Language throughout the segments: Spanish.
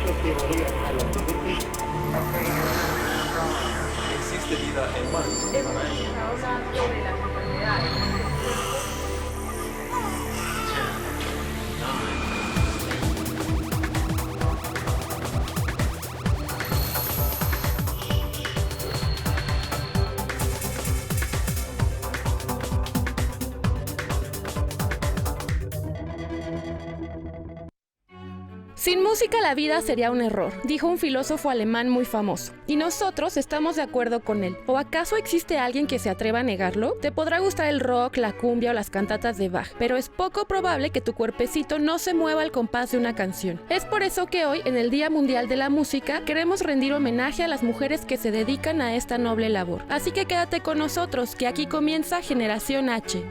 Existe vida en Marte. Hemos estado hablando de las enfermedades. Sin música la vida sería un error, dijo un filósofo alemán muy famoso. Y nosotros estamos de acuerdo con él. ¿O acaso existe alguien que se atreva a negarlo? Te podrá gustar el rock, la cumbia o las cantatas de Bach, pero es poco probable que tu cuerpecito no se mueva al compás de una canción. Es por eso que hoy, en el Día Mundial de la Música, queremos rendir homenaje a las mujeres que se dedican a esta noble labor. Así que quédate con nosotros, que aquí comienza Generación H.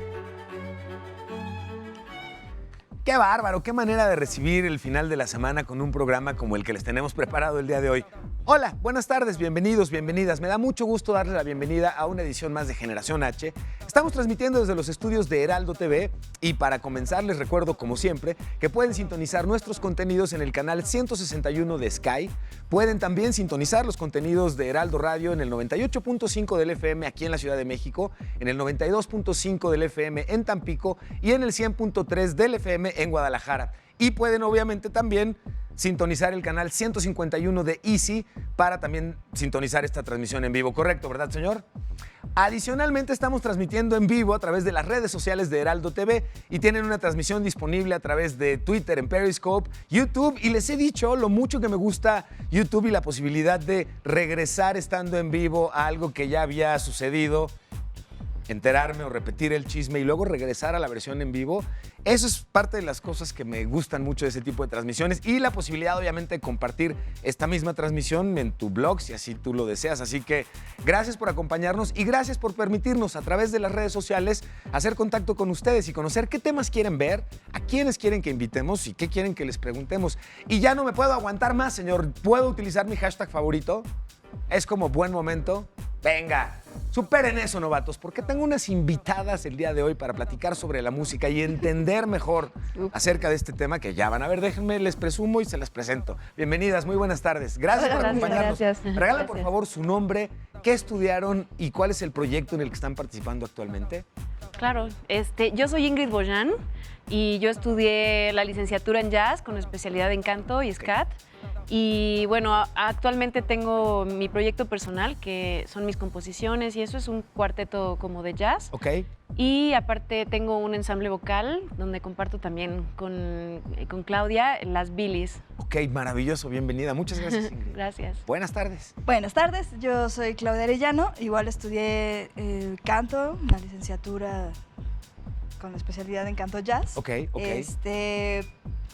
¡Qué bárbaro! ¡Qué manera de recibir el final de la semana con un programa como el que les tenemos preparado el día de hoy! Hola, buenas tardes, bienvenidos, bienvenidas. Me da mucho gusto darles la bienvenida a una edición más de Generación H. Estamos transmitiendo desde los estudios de Heraldo TV y para comenzar les recuerdo, como siempre, que pueden sintonizar nuestros contenidos en el canal 161 de Sky. Pueden también sintonizar los contenidos de Heraldo Radio en el 98.5 del FM aquí en la Ciudad de México, en el 92.5 del FM en Tampico y en el 100.3 del FM en Guadalajara. Y pueden obviamente también sintonizar el canal 151 de Easy para también sintonizar esta transmisión en vivo. Correcto, ¿verdad, señor? Adicionalmente estamos transmitiendo en vivo a través de las redes sociales de Heraldo TV y tienen una transmisión disponible a través de Twitter, en Periscope, YouTube, y les he dicho lo mucho que me gusta YouTube y la posibilidad de regresar estando en vivo a algo que ya había sucedido, enterarme o repetir el chisme y luego regresar a la versión en vivo. Eso es parte de las cosas que me gustan mucho de ese tipo de transmisiones y la posibilidad obviamente de compartir esta misma transmisión en tu blog si así tú lo deseas. Así que gracias por acompañarnos y gracias por permitirnos a través de las redes sociales hacer contacto con ustedes y conocer qué temas quieren ver, a quiénes quieren que invitemos y qué quieren que les preguntemos. Y ya no me puedo aguantar más, señor. ¿Puedo utilizar mi hashtag favorito? Es como buen momento. Venga, superen eso, novatos, porque tengo unas invitadas el día de hoy para platicar sobre la música y entender mejor acerca de este tema que ya van a ver. Déjenme, les presumo y se las presento. Bienvenidas, muy buenas tardes. Gracias por acompañarnos. Gracias. Regala, por favor, su nombre, qué estudiaron y cuál es el proyecto en el que están participando actualmente. Claro, yo soy Ingrid Boyan y yo estudié la licenciatura en jazz con especialidad en canto y scat. Y bueno, actualmente tengo mi proyecto personal, que son mis composiciones, y eso es un cuarteto como de jazz. Ok. Y aparte tengo un ensamble vocal donde comparto también con Claudia las Billys. Ok, maravilloso, bienvenida. Muchas gracias, Ingrid. Gracias. Buenas tardes. Buenas tardes, yo soy Claudia Arellano, igual estudié canto, una licenciatura con la especialidad en canto jazz. Ok.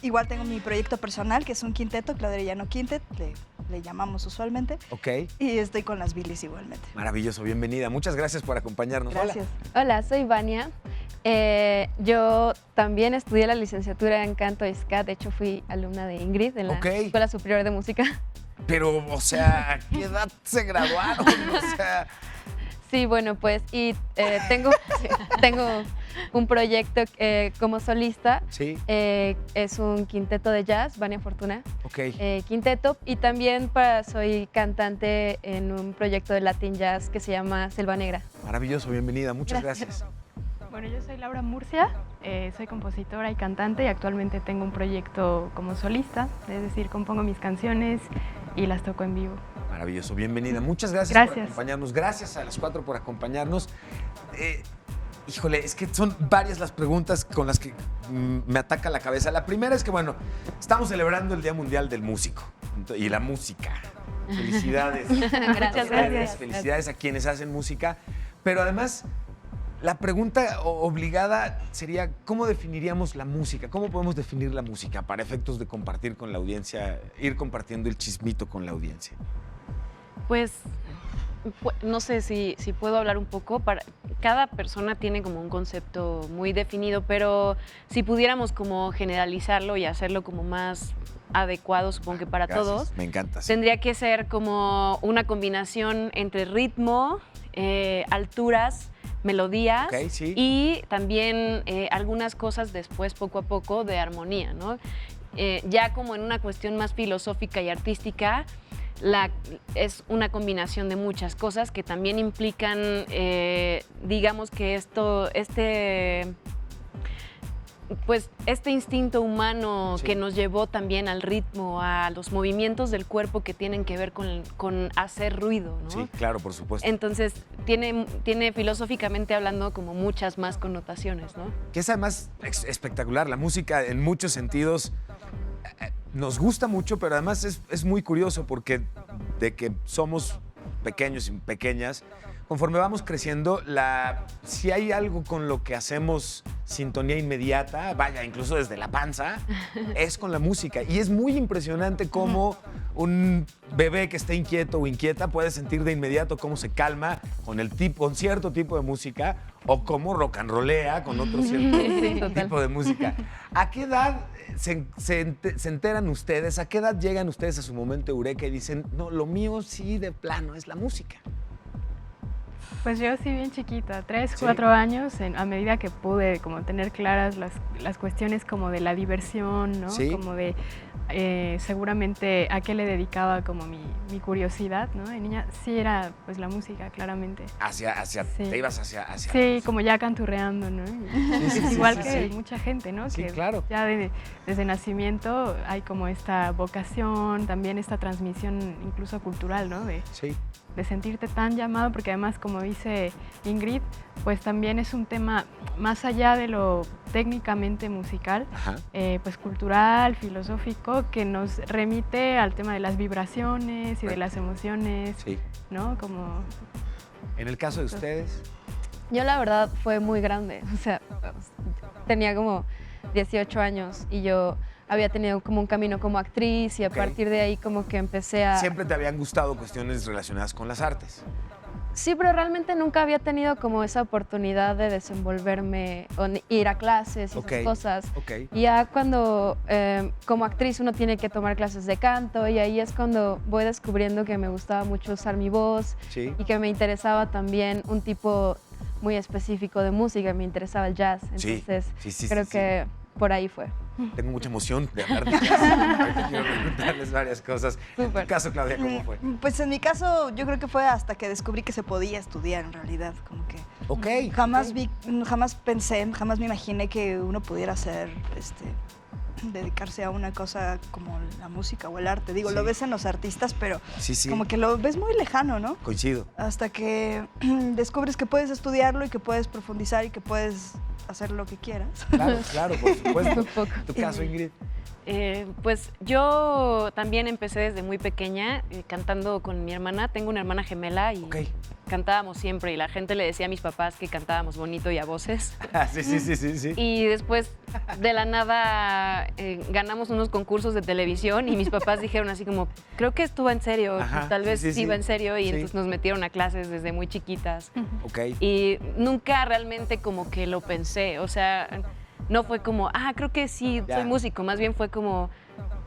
Igual tengo mi proyecto personal, que es un quinteto, Claudia Arellano Quintet, le llamamos usualmente. Ok. Y estoy con las Billys igualmente. Maravilloso, bienvenida. Muchas gracias por acompañarnos. Gracias. Hola, soy Vania. Yo también estudié la licenciatura en canto y scat. De hecho, fui alumna de Ingrid en la Escuela Superior de Música. Pero, o sea, ¿a qué edad se graduaron? O sea... Sí, bueno, pues, y tengo un proyecto como solista. Sí. Es un quinteto de jazz, Vania Fortuna. Ok. Quinteto. Y también soy cantante en un proyecto de Latin Jazz que se llama Selva Negra. Maravilloso, bienvenida. Muchas gracias. Bueno, yo soy Laura Murcia, soy compositora y cantante y actualmente tengo un proyecto como solista, es decir, compongo mis canciones y las toco en vivo. Maravilloso, bienvenida. Muchas gracias por acompañarnos. Gracias a las 4 por acompañarnos. Híjole, es que son varias las preguntas con las que me ataca la cabeza. La primera es que, bueno, estamos celebrando el Día Mundial del Músico y la música. Felicidades. Gracias. Felicidades a quienes hacen música. Pero además, la pregunta obligada sería, ¿cómo definiríamos la música? ¿Cómo podemos definir la música para efectos de compartir con la audiencia, ir compartiendo el chismito con la audiencia? Pues no sé si puedo hablar un poco. Cada persona tiene como un concepto muy definido, pero si pudiéramos como generalizarlo y hacerlo como más adecuado, supongo que para todos. Me encanta. Sí. Tendría que ser como una combinación entre ritmo, alturas, melodías y también algunas cosas después, poco a poco, de armonía, ¿no? Ya como en una cuestión más filosófica y artística, es una combinación de muchas cosas que también implican, digamos que este instinto humano que nos llevó también al ritmo, a los movimientos del cuerpo que tienen que ver con hacer ruido, ¿no? Sí, claro, por supuesto. Entonces, tiene filosóficamente hablando como muchas más connotaciones, ¿no? Que es además espectacular. La música en muchos sentidos nos gusta mucho, pero además es muy curioso porque de que somos pequeños y pequeñas, conforme vamos creciendo, si hay algo con lo que hacemos sintonía inmediata, vaya, incluso desde la panza, es con la música. Y es muy impresionante cómo un bebé que esté inquieto o inquieta puede sentir de inmediato cómo se calma con cierto tipo de música o cómo rock and rollea con otro cierto tipo de música. ¿A qué edad se enteran ustedes? ¿A qué edad llegan ustedes a su momento eureka y dicen, no, lo mío sí de plano es la música? Pues yo sí bien chiquita, 3, 4 años, a medida que pude como tener claras las cuestiones como de la diversión, ¿no? Sí. Como de seguramente a qué le dedicaba como mi curiosidad, ¿no? De niña sí era pues la música, claramente. Te ibas hacia sí, como ya canturreando, ¿no? Igual que mucha gente, ¿no? Sí, que claro. Ya desde nacimiento hay como esta vocación, también esta transmisión incluso cultural, ¿no? De sentirte tan llamado, porque además, como dice Ingrid, pues también es un tema más allá de lo técnicamente musical, pues cultural, filosófico, que nos remite al tema de las vibraciones y de las emociones, ¿no? Como... ¿En el caso de ustedes? Yo la verdad fue muy grande, o sea, tenía como 18 años y yo había tenido como un camino como actriz y a partir de ahí como que empecé a... ¿Siempre te habían gustado cuestiones relacionadas con las artes? Sí, pero realmente nunca había tenido como esa oportunidad de desenvolverme o ir a clases y esas cosas. Y ya cuando como actriz uno tiene que tomar clases de canto y ahí es cuando voy descubriendo que me gustaba mucho usar mi voz y que me interesaba también un tipo muy específico de música, me interesaba el jazz. Entonces creo que por ahí fue. Tengo mucha emoción de hablar de jazz. Ahorita quiero preguntarles varias cosas. En tu caso, Claudia, ¿cómo fue? Pues en mi caso, yo creo que fue hasta que descubrí que se podía estudiar en realidad. Como que jamás me imaginé que uno pudiera dedicarse a una cosa como la música o el arte. Digo, lo ves en los artistas, pero como que lo ves muy lejano, ¿no? Coincido. Hasta que descubres que puedes estudiarlo y que puedes profundizar y que puedes hacer lo que quieras. Claro, por supuesto. ¿Tu caso, Ingrid? Pues yo también empecé desde muy pequeña cantando con mi hermana. Tengo una hermana gemela y cantábamos siempre y la gente le decía a mis papás que cantábamos bonito y a voces. Sí. Y después de la nada ganamos unos concursos de televisión y mis papás dijeron así como, creo que esto va en serio, tal vez sí va en serio y entonces nos metieron a clases desde muy chiquitas. Y nunca realmente como que lo pensé, o sea, no fue como, creo que sí, soy músico, más bien fue como,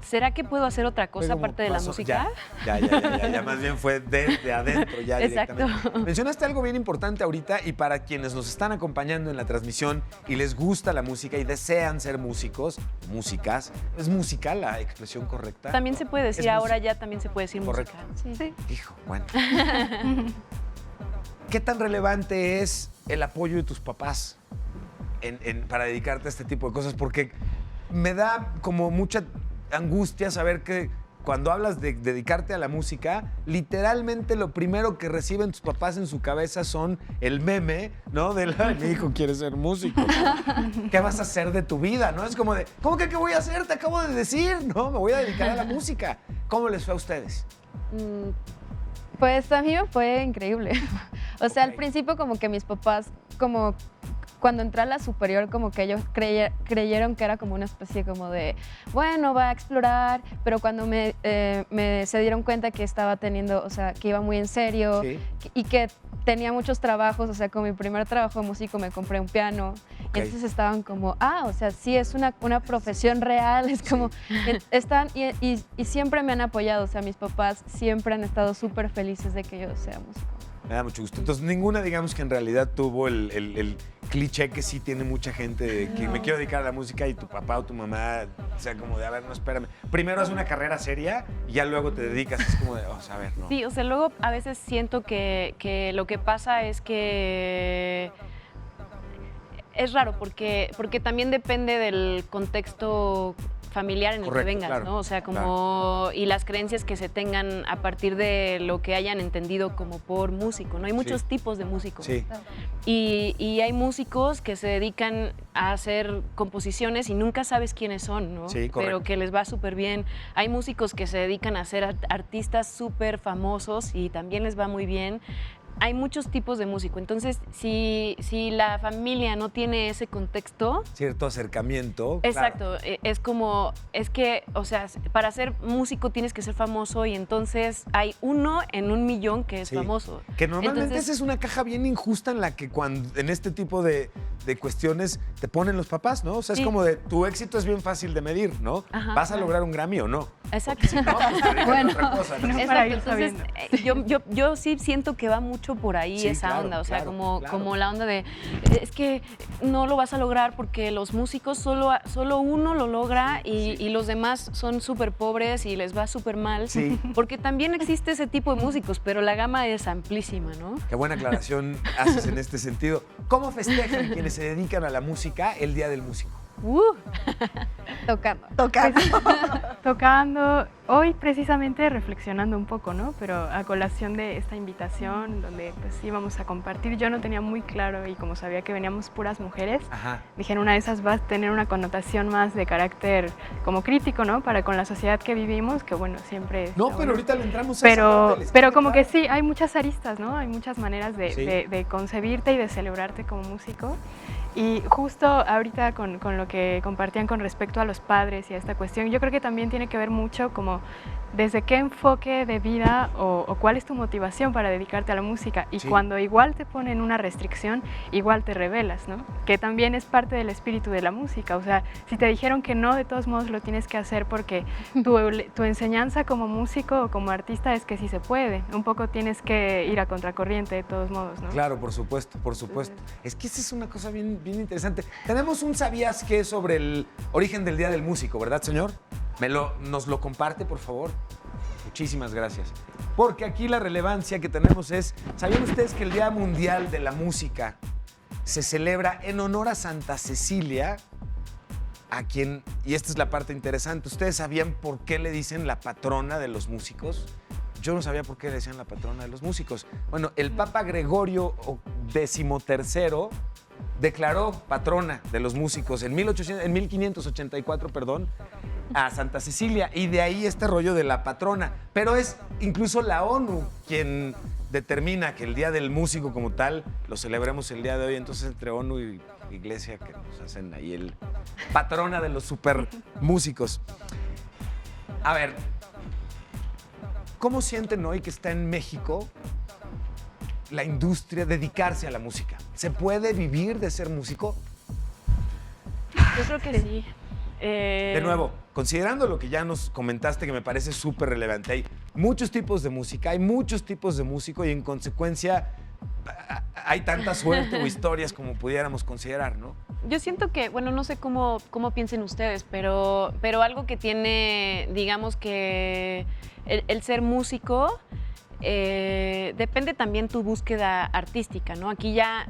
¿será que puedo hacer otra cosa aparte de la música? Ya, más bien fue desde adentro ya directamente. Exacto. Mencionaste algo bien importante ahorita y para quienes nos están acompañando en la transmisión y les gusta la música y desean ser músicos, músicas, ¿es musical la expresión correcta? También se puede decir, ahora ya también se puede decir correcto. Musical. Sí. Hijo, bueno. ¿Qué tan relevante es el apoyo de tus papás para dedicarte a este tipo de cosas? Porque me da como mucha angustia saber que cuando hablas de dedicarte a la música, literalmente lo primero que reciben tus papás en su cabeza son el meme, ¿no? De mi hijo quiere ser músico. ¿Qué vas a hacer de tu vida? ¿No? Es como de, ¿cómo que qué voy a hacer? Te acabo de decir, ¿no? Me voy a dedicar a la música. ¿Cómo les fue a ustedes? Pues a mí me fue increíble. O sea, al principio como que mis papás, como cuando entré a la superior, como que ellos creyeron que era como una especie como de, bueno, va a explorar, pero cuando se dieron cuenta que estaba teniendo, o sea, que iba muy en serio y que tenía muchos trabajos, o sea, con mi primer trabajo de músico me compré un piano, y entonces estaban como, o sea, sí, es una profesión real, es como, están, y siempre me han apoyado, o sea, mis papás siempre han estado súper felices de que yo sea músico. Me da mucho gusto. Entonces, ninguna, digamos que en realidad tuvo el cliché que sí tiene mucha gente de que me quiero dedicar a la música y tu papá o tu mamá, o sea, como de, a ver, no, espérame. Primero haz una carrera seria y ya luego te dedicas. Es como de, a ver, no. Sí, o sea, luego a veces siento que lo que pasa es que es raro porque también depende del contexto familiar en el que vengas, claro, ¿no? O sea, como y las creencias que se tengan a partir de lo que hayan entendido como por músico, ¿no? Hay muchos tipos de músicos. Sí. Y hay músicos que se dedican a hacer composiciones y nunca sabes quiénes son, ¿no? Sí, correcto. Pero que les va súper bien. Hay músicos que se dedican a ser artistas súper famosos y también les va muy bien. Hay muchos tipos de músico, entonces si la familia no tiene ese contexto... Cierto acercamiento. Exacto, claro. es como, es que, o sea, para ser músico tienes que ser famoso y entonces hay 1 en 1,000,000 que es famoso. Que normalmente Entonces, esa es una caja bien injusta en la que en este tipo de cuestiones te ponen los papás, ¿no? O sea, es como de, tu éxito es bien fácil de medir, ¿no? Ajá, ¿Vas a lograr un Grammy o no? Exacto. Si no, pues te dedican a otra cosa, ¿no? Exacto, entonces yo sí siento que va mucho por ahí esa claro, onda, o sea, claro. como la onda de, es que no lo vas a lograr porque los músicos solo uno lo logra y los demás son súper pobres y les va súper mal, porque también existe ese tipo de músicos, pero la gama es amplísima, ¿no? Qué buena aclaración haces en este sentido. ¿Cómo festejan quienes se dedican a la música el Día del Músico? Tocando. Tocando, hoy precisamente reflexionando un poco, ¿no? Pero a colación de esta invitación donde pues íbamos a compartir, yo no tenía muy claro y como sabía que veníamos puras mujeres, dije, en una de esas va a tener una connotación más de carácter como crítico, ¿no? Para con la sociedad que vivimos, que bueno, siempre... No, pero ahorita le entramos a pero como que sí, hay muchas aristas, ¿no? Hay muchas maneras de concebirte y de celebrarte como músico. Y justo ahorita con lo que compartían con respecto a los padres y a esta cuestión, yo creo que también tiene que ver mucho como desde qué enfoque de vida o cuál es tu motivación para dedicarte a la música. Y cuando igual te ponen una restricción, igual te rebelas, ¿no? Que también es parte del espíritu de la música. O sea, si te dijeron que no, de todos modos lo tienes que hacer porque tu enseñanza como músico o como artista es que sí se puede. Un poco tienes que ir a contracorriente de todos modos, ¿no? Claro, por supuesto, por supuesto. Es que esa es una cosa bien interesante. Tenemos un ¿sabías qué? Sobre el origen del Día del Músico, ¿verdad, señor? ¿Nos lo comparte, por favor? Muchísimas gracias. Porque aquí la relevancia que tenemos es, ¿sabían ustedes que el Día Mundial de la Música se celebra en honor a Santa Cecilia? A quien, y esta es la parte interesante, ¿ustedes sabían por qué le dicen la patrona de los músicos? Yo no sabía por qué le decían la patrona de los músicos. Bueno, el Papa Gregorio XIII declaró patrona de los músicos en 1584, a Santa Cecilia, y de ahí este rollo de la patrona. Pero es incluso la ONU quien determina que el Día del Músico como tal lo celebremos el día de hoy. Entonces, entre ONU y Iglesia, que nos hacen ahí el patrona de los super músicos. A ver, ¿cómo sienten hoy que está en México la industria, dedicarse a la música? ¿Se puede vivir de ser músico? Yo creo que sí. De nuevo, considerando lo que ya nos comentaste, que me parece súper relevante, hay muchos tipos de música, hay muchos tipos de músico y en consecuencia hay tanta suerte o historias como pudiéramos considerar, ¿no? Yo siento que, bueno, no sé cómo piensen ustedes, pero algo que tiene, digamos que el ser músico, depende también tu búsqueda artística, ¿no? Aquí ya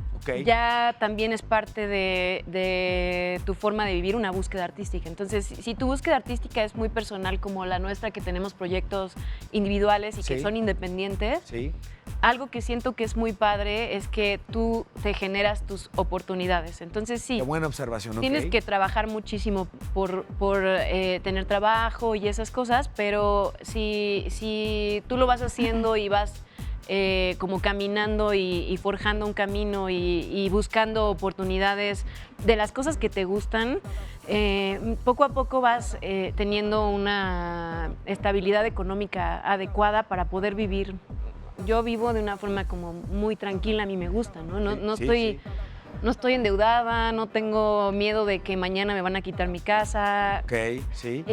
también es parte de tu forma de vivir una búsqueda artística. Entonces, si tu búsqueda artística es muy personal como la nuestra, que tenemos proyectos individuales y que son independientes, algo que siento que es muy padre es que tú te generas tus oportunidades. Entonces, sí. Qué buena observación, Tienes que trabajar muchísimo por tener trabajo y esas cosas, pero si tú lo vas haciendo y vas como caminando y forjando un camino y buscando oportunidades de las cosas que te gustan, poco a poco vas teniendo una estabilidad económica adecuada para poder vivir. Yo vivo de una forma como muy tranquila, a mí me gusta, ¿no? No estoy no estoy endeudada, no tengo miedo de que mañana me van a quitar mi casa. Ok, sí.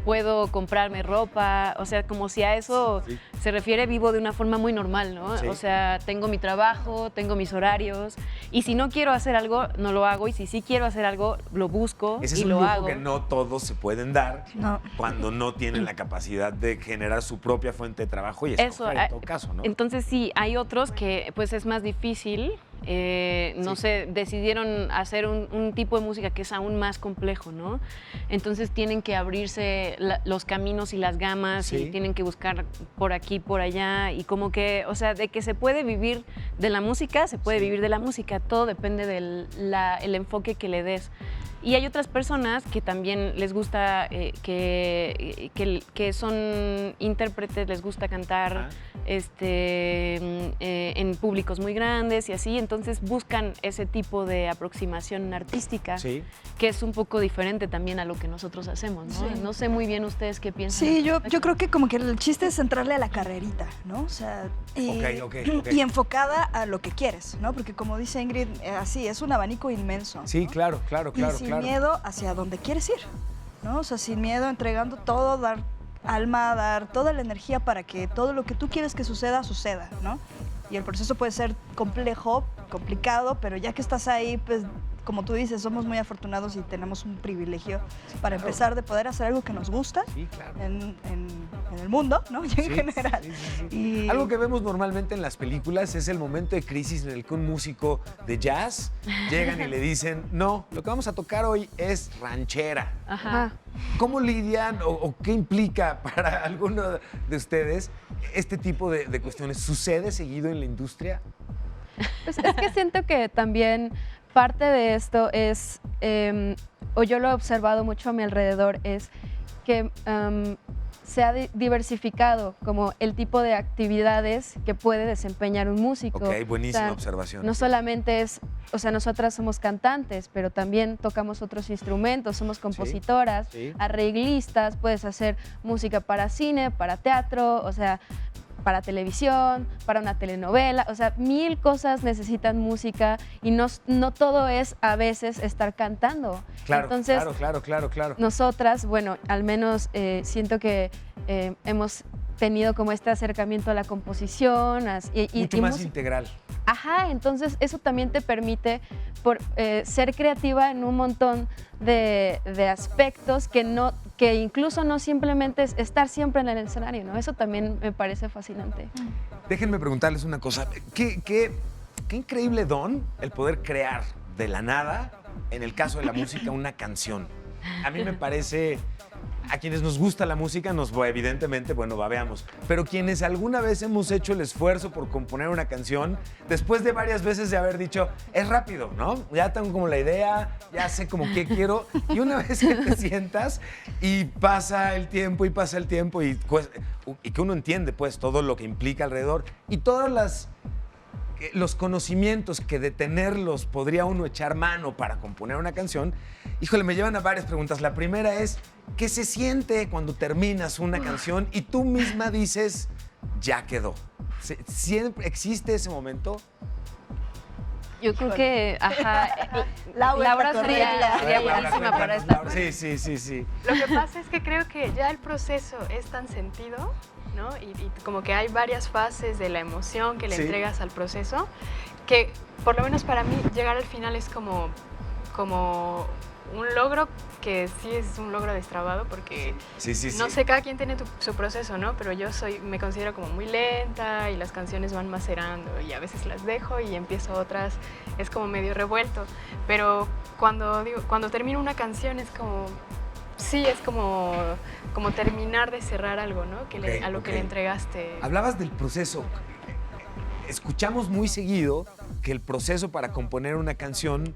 Puedo comprarme ropa, o sea, como si a eso se refiere, vivo de una forma muy normal, ¿no? Sí. O sea, tengo mi trabajo, tengo mis horarios, y si no quiero hacer algo, no lo hago, y si sí quiero hacer algo, lo busco Ese es y un lo lujo hago. que no todos se pueden dar No. cuando no tienen la capacidad de generar su propia fuente de trabajo y escoger en todo caso, ¿no? Entonces sí, hay otros que pues es más difícil. No sé, decidieron hacer un tipo de música que es aún más complejo, ¿no? Entonces tienen que abrirse los caminos y las gamas y tienen que buscar por aquí, por allá y como que, o sea, de que se puede vivir de la música, se puede vivir de la música, todo depende del el enfoque que le des. Y hay otras personas que también les gusta, que son intérpretes, les gusta cantar en públicos muy grandes y así, entonces buscan ese tipo de aproximación artística, que es un poco diferente también a lo que nosotros hacemos, ¿no? Sí. No sé muy bien ustedes qué piensan. Sí, yo creo que como que el chiste es entrarle a la carrerita, ¿no? O sea, y enfocada a lo que quieres, ¿no? Porque como dice Ingrid, así, es un abanico inmenso. Sí, ¿no? claro. Y sin miedo hacia donde quieres ir, ¿no? O sea, sin miedo, entregando todo, dar alma, dar toda la energía para que todo lo que tú quieres que suceda, suceda, ¿no? Y el proceso puede ser complejo, complicado, pero ya que estás ahí, pues, como tú dices, somos muy afortunados y tenemos un privilegio para empezar de poder hacer algo que nos gusta en el mundo, ¿no? Y en general. Y algo que vemos normalmente en las películas es el momento de crisis en el que un músico de jazz llegan y le dicen, no, lo que vamos a tocar hoy es ranchera. Ajá. ¿Cómo lidian o qué implica para alguno de ustedes este tipo de cuestiones? ¿Sucede seguido en la industria? Pues es que siento que también parte de esto es, o yo lo he observado mucho a mi alrededor, es que se ha diversificado como el tipo de actividades que puede desempeñar un músico. Ok, buenísima O sea, observación. No solamente es, o sea, nosotras somos cantantes, pero también tocamos otros instrumentos, somos compositoras, arreglistas, puedes hacer música para cine, para teatro, o sea, para televisión, para una telenovela, o sea, 1000 cosas necesitan música y no todo es a veces estar cantando. Claro, Entonces, claro. Nosotras, bueno, al menos siento que hemos tenido como este acercamiento a la composición. Mucho más integral. Ajá, entonces eso también te permite ser creativa en un montón de aspectos que incluso no simplemente es estar siempre en el escenario, ¿no? Eso también me parece fascinante. Déjenme preguntarles una cosa. Qué increíble don el poder crear de la nada, en el caso de la música, una canción. A mí me parece... A quienes nos gusta la música, evidentemente, bueno, babeamos. Pero quienes alguna vez hemos hecho el esfuerzo por componer una canción, después de varias veces de haber dicho, es rápido, ¿no? Ya tengo como la idea, ya sé como qué quiero. Y una vez que te sientas y pasa el tiempo y que uno entiende, pues, todo lo que implica alrededor y todos los conocimientos que de tenerlos podría uno echar mano para componer una canción, híjole, me llevan a varias preguntas. La primera es, ¿qué se siente cuando terminas una canción y tú misma dices, ya quedó? ¿Siempre existe ese momento? Yo creo que, Laura sería buenísima para esta. Sí. Lo que pasa es que creo que ya el proceso es tan sentido, ¿no? Y como que hay varias fases de la emoción que le entregas al proceso, que por lo menos para mí llegar al final es como un logro que sí es un logro destrabado porque no sé, cada quien tiene su proceso, ¿no? Pero yo me considero como muy lenta y las canciones van macerando y a veces las dejo y empiezo otras, es como medio revuelto. Pero cuando termino una canción es como... Sí, es como terminar de cerrar algo, ¿no? A lo que le entregaste. Hablabas del proceso. Escuchamos muy seguido que el proceso para componer una canción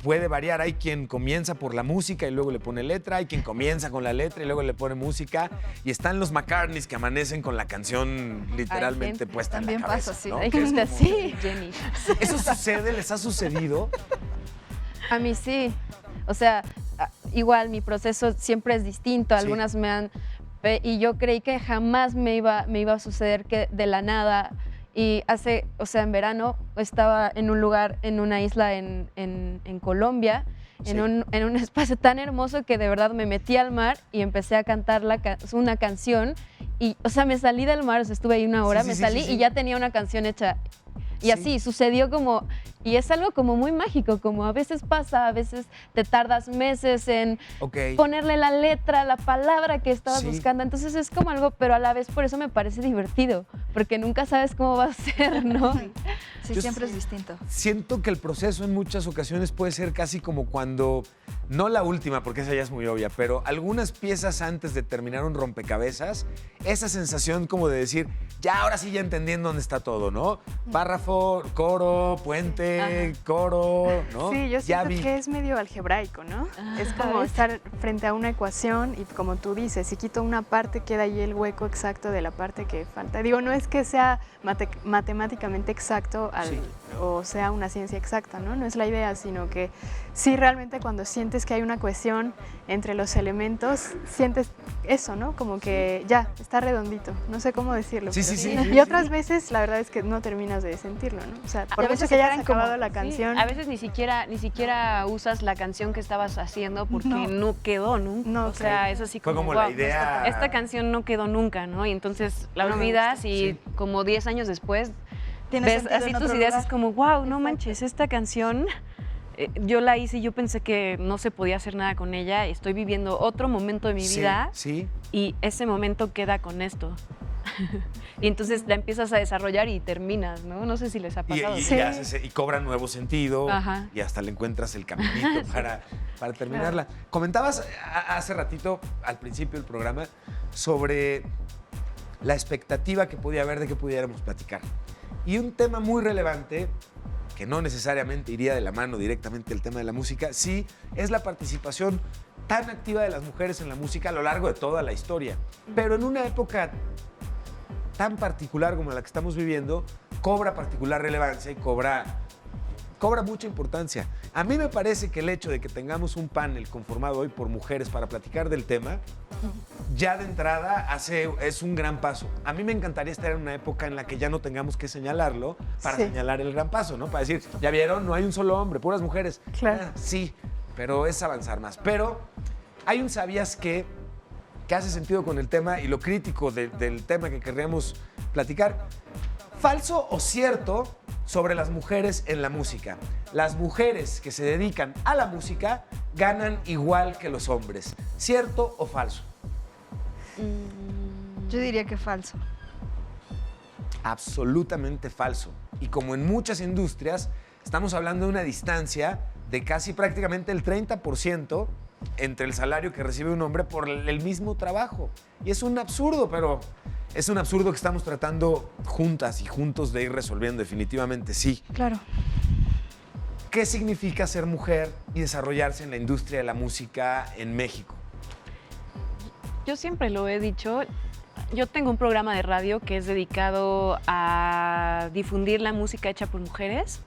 puede variar. Hay quien comienza por la música y luego le pone letra, hay quien comienza con la letra y luego le pone música, y están los McCartneys que amanecen con la canción literalmente puesta en la cabeza. Pasa, sí. ¿no? Hay gente así, Jenny. ¿Eso sucede? ¿Les ha sucedido? A mí sí. O sea, igual mi proceso siempre es distinto. Algunas me han... Y yo creí que jamás me iba a suceder que de la nada Y en verano estaba en un lugar, en una isla en Colombia, en un espacio tan hermoso que de verdad me metí al mar y empecé a cantar una canción. Y, me salí del mar, estuve ahí una hora, y ya tenía una canción hecha. Y así sucedió como, y es algo como muy mágico, como a veces pasa, a veces te tardas meses en ponerle la letra, la palabra que estabas buscando, entonces es como algo, pero a la vez por eso me parece divertido, porque nunca sabes cómo va a ser, ¿no? Sí, siempre es distinto. Siento que el proceso en muchas ocasiones puede ser casi como cuando, no la última, porque esa ya es muy obvia, pero algunas piezas antes de terminar un rompecabezas, esa sensación como de decir, ya ahora sí ya entendí en dónde está todo, ¿no? Párrafo, coro, puente, coro, ¿no? Sí, yo siento que es medio algebraico, ¿no? Es como estar frente a una ecuación y como tú dices, si quito una parte queda ahí el hueco exacto de la parte que falta. Digo, no es que sea matemáticamente exacto o sea una ciencia exacta, ¿no? No es la idea, sino que sí realmente cuando sientes que hay una cohesión entre los elementos, sientes eso, ¿no? Como que ya, está redondito, no sé cómo decirlo. Y otras veces la verdad es que no terminas de sentirlo, ¿no? O sea, por mucho que ya hayan acabado la canción. A veces ni siquiera usas la canción que estabas haciendo porque no quedó, ¿no? O sea, es así como, la idea. Esta canción no quedó nunca, ¿no? Y entonces la olvidas y como 10 años después ves así tus ideas, es como, wow, no manches, esta canción yo la hice y yo pensé que no se podía hacer nada con ella. Estoy viviendo otro momento de mi vida y ese momento queda con esto. Y entonces la empiezas a desarrollar y terminas, ¿no? No sé si les ha pasado. Y cobra nuevo sentido y hasta le encuentras el caminito para terminarla. Comentabas hace ratito, al principio del programa, sobre la expectativa que podía haber de que pudiéramos platicar. Y un tema muy relevante, que no necesariamente iría de la mano directamente el tema de la música, sí es la participación tan activa de las mujeres en la música a lo largo de toda la historia. Pero en una época tan particular como la que estamos viviendo, cobra particular relevancia y cobra mucha importancia. A mí me parece que el hecho de que tengamos un panel conformado hoy por mujeres para platicar del tema, ya de entrada es un gran paso. A mí me encantaría estar en una época en la que ya no tengamos que señalarlo para señalar el gran paso, ¿no? Para decir, ya vieron, no hay un solo hombre, puras mujeres. Claro. Sí, pero es avanzar más. Pero hay un ¿sabías qué? Que hace sentido con el tema y lo crítico del tema que querríamos platicar. ¿Falso o cierto sobre las mujeres en la música? Las mujeres que se dedican a la música ganan igual que los hombres. ¿Cierto o falso? Yo diría que falso. Absolutamente falso. Y como en muchas industrias, estamos hablando de una distancia de casi prácticamente el 30% entre el salario que recibe un hombre por el mismo trabajo. Y es un absurdo, pero es un absurdo que estamos tratando juntas y juntos de ir resolviendo, definitivamente sí. Claro. ¿Qué significa ser mujer y desarrollarse en la industria de la música en México? Yo siempre lo he dicho, yo tengo un programa de radio que es dedicado a difundir la música hecha por mujeres.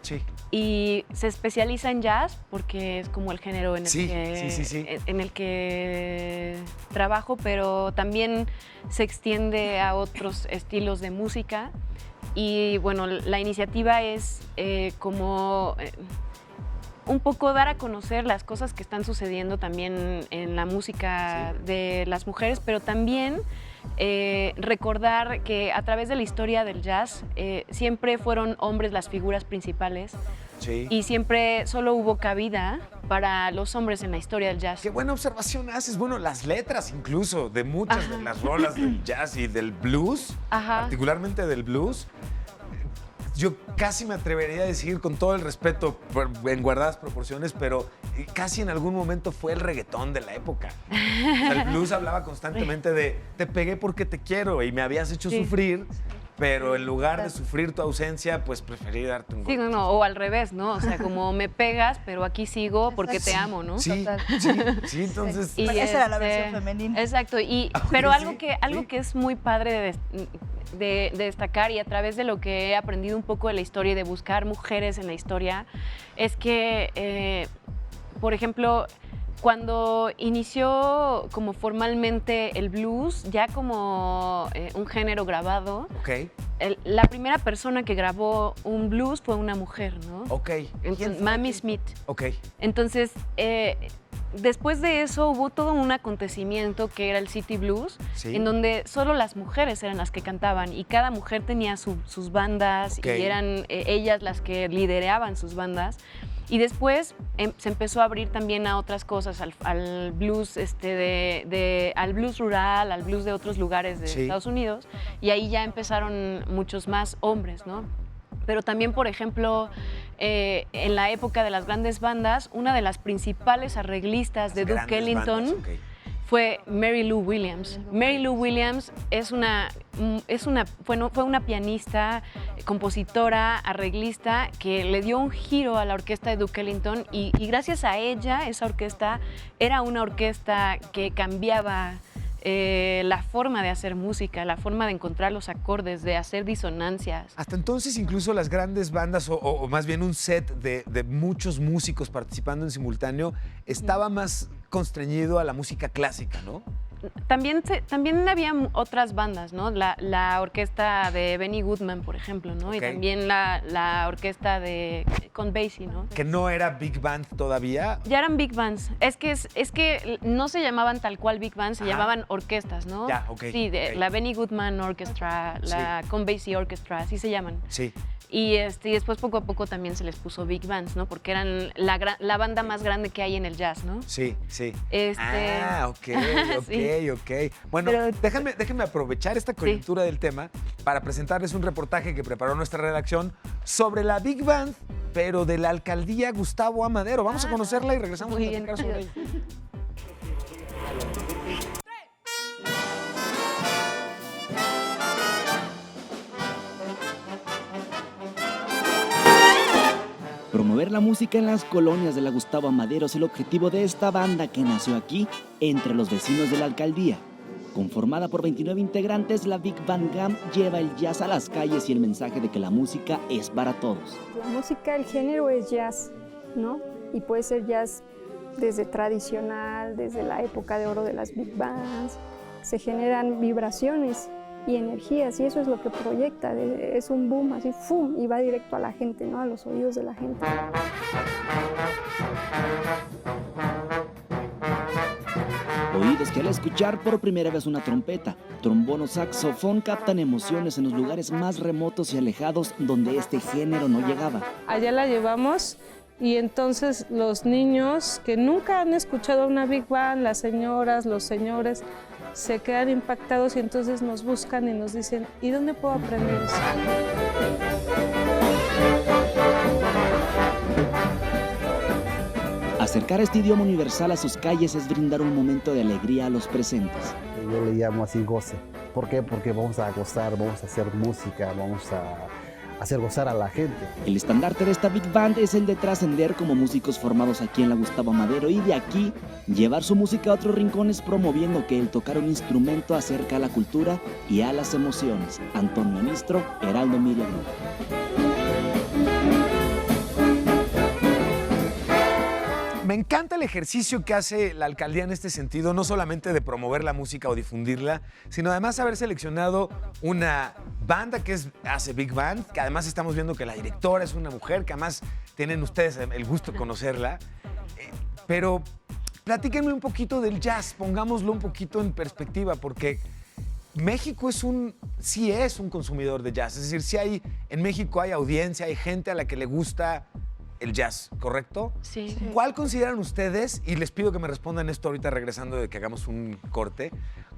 Sí. Y se especializa en jazz porque es como el género en el que trabajo, pero también se extiende a otros estilos de música. Y bueno, la iniciativa es un poco dar a conocer las cosas que están sucediendo también en la música de las mujeres, pero también recordar que a través de la historia del jazz siempre fueron hombres las figuras principales y siempre solo hubo cabida para los hombres en la historia del jazz. Qué buena observación haces. Bueno, las letras incluso de muchas de las rolas del jazz y del blues, particularmente del blues, yo casi me atrevería a decir, con todo el respeto, en guardadas proporciones, pero casi en algún momento fue el reggaetón de la época. O sea, el blues hablaba constantemente de te pegué porque te quiero y me habías hecho sufrir, pero en lugar de sufrir tu ausencia, pues preferí darte un golpe. Sí, o al revés, ¿no? O sea, como me pegas, pero aquí sigo porque te amo, ¿no? Sí, entonces... Y esa era la versión femenina. Exacto, pero algo que es muy padre de destacar, y a través de lo que he aprendido un poco de la historia y de buscar mujeres en la historia, es que, por ejemplo, cuando inició como formalmente el blues, ya como un género grabado, la primera persona que grabó un blues fue una mujer, ¿no? Entonces, Mamie Smith. Entonces, después de eso hubo todo un acontecimiento que era el City Blues, en donde solo las mujeres eran las que cantaban y cada mujer tenía sus bandas y eran ellas las que lideraban sus bandas. Y después se empezó a abrir también a otras cosas, al blues al blues rural, al blues de otros lugares de Estados Unidos, y ahí ya empezaron muchos más hombres, ¿no? Pero también, por ejemplo, en la época de las grandes bandas, una de las principales arreglistas de Duke Ellington fue Mary Lou Williams. Mary Lou Williams fue una pianista, compositora, arreglista que le dio un giro a la orquesta de Duke Ellington y gracias a ella, esa orquesta era una orquesta que cambiaba la forma de hacer música, la forma de encontrar los acordes, de hacer disonancias. Hasta entonces incluso las grandes bandas, o más bien un set de muchos músicos participando en simultáneo, estaba más constreñido a la música clásica, ¿no? También había otras bandas, ¿no? La orquesta de Benny Goodman, por ejemplo, ¿no? Y también la orquesta de Count Basie, ¿no? Que no era Big Band todavía. Ya eran Big Bands. Es que no se llamaban tal cual Big Bands, se llamaban orquestas, ¿no? Sí, la Benny Goodman Orchestra, la Count Basie Orchestra, así se llaman. Sí. Y después poco a poco también se les puso Big Bands, ¿no? Porque eran la banda más grande que hay en el jazz, ¿no? Sí, sí. Sí. Bueno, déjenme aprovechar esta coyuntura del tema para presentarles un reportaje que preparó nuestra redacción sobre la Big Band, pero de la alcaldía Gustavo A. Madero. Vamos a conocerla y regresamos a platicar sobre ella. Promover la música en las colonias de la Gustavo A. Madero es el objetivo de esta banda que nació aquí, entre los vecinos de la alcaldía. Conformada por 29 integrantes, la Big Band GAM lleva el jazz a las calles y el mensaje de que la música es para todos. La música, el género es jazz, ¿no? Y puede ser jazz desde tradicional, desde la época de oro de las Big Bands. Se generan vibraciones y energías, y eso es lo que proyecta, es un boom así, ¡fum! Y va directo a la gente, ¿no? A los oídos de la gente. Oídos que al escuchar por primera vez una trompeta, trombón o saxofón captan emociones en los lugares más remotos y alejados donde este género no llegaba. Allá la llevamos y entonces los niños que nunca han escuchado una Big Band, las señoras, los señores, se quedan impactados y entonces nos buscan y nos dicen, ¿y dónde puedo aprender eso? Acercar este idioma universal a sus calles es brindar un momento de alegría a los presentes. Yo le llamo así goce. ¿Por qué? Porque vamos a gozar, vamos a hacer música, vamos a hacer gozar a la gente. El estandarte de esta Big Band es el de trascender como músicos formados aquí en la Gustavo Madero y de aquí llevar su música a otros rincones promoviendo que el tocar un instrumento acerca a la cultura y a las emociones. Antonio Nistro, Heraldo Media Group. Me encanta el ejercicio que hace la alcaldía en este sentido, no solamente de promover la música o difundirla, sino además haber seleccionado una banda que hace Big Band, que además estamos viendo que la directora es una mujer, que además tienen ustedes el gusto de conocerla. Pero platíquenme un poquito del jazz, pongámoslo un poquito en perspectiva, porque México sí es un consumidor de jazz. Es decir, en México hay audiencia, hay gente a la que le gusta el jazz, ¿correcto? Sí. ¿Cuál consideran ustedes, y les pido que me respondan esto ahorita regresando de que hagamos un corte,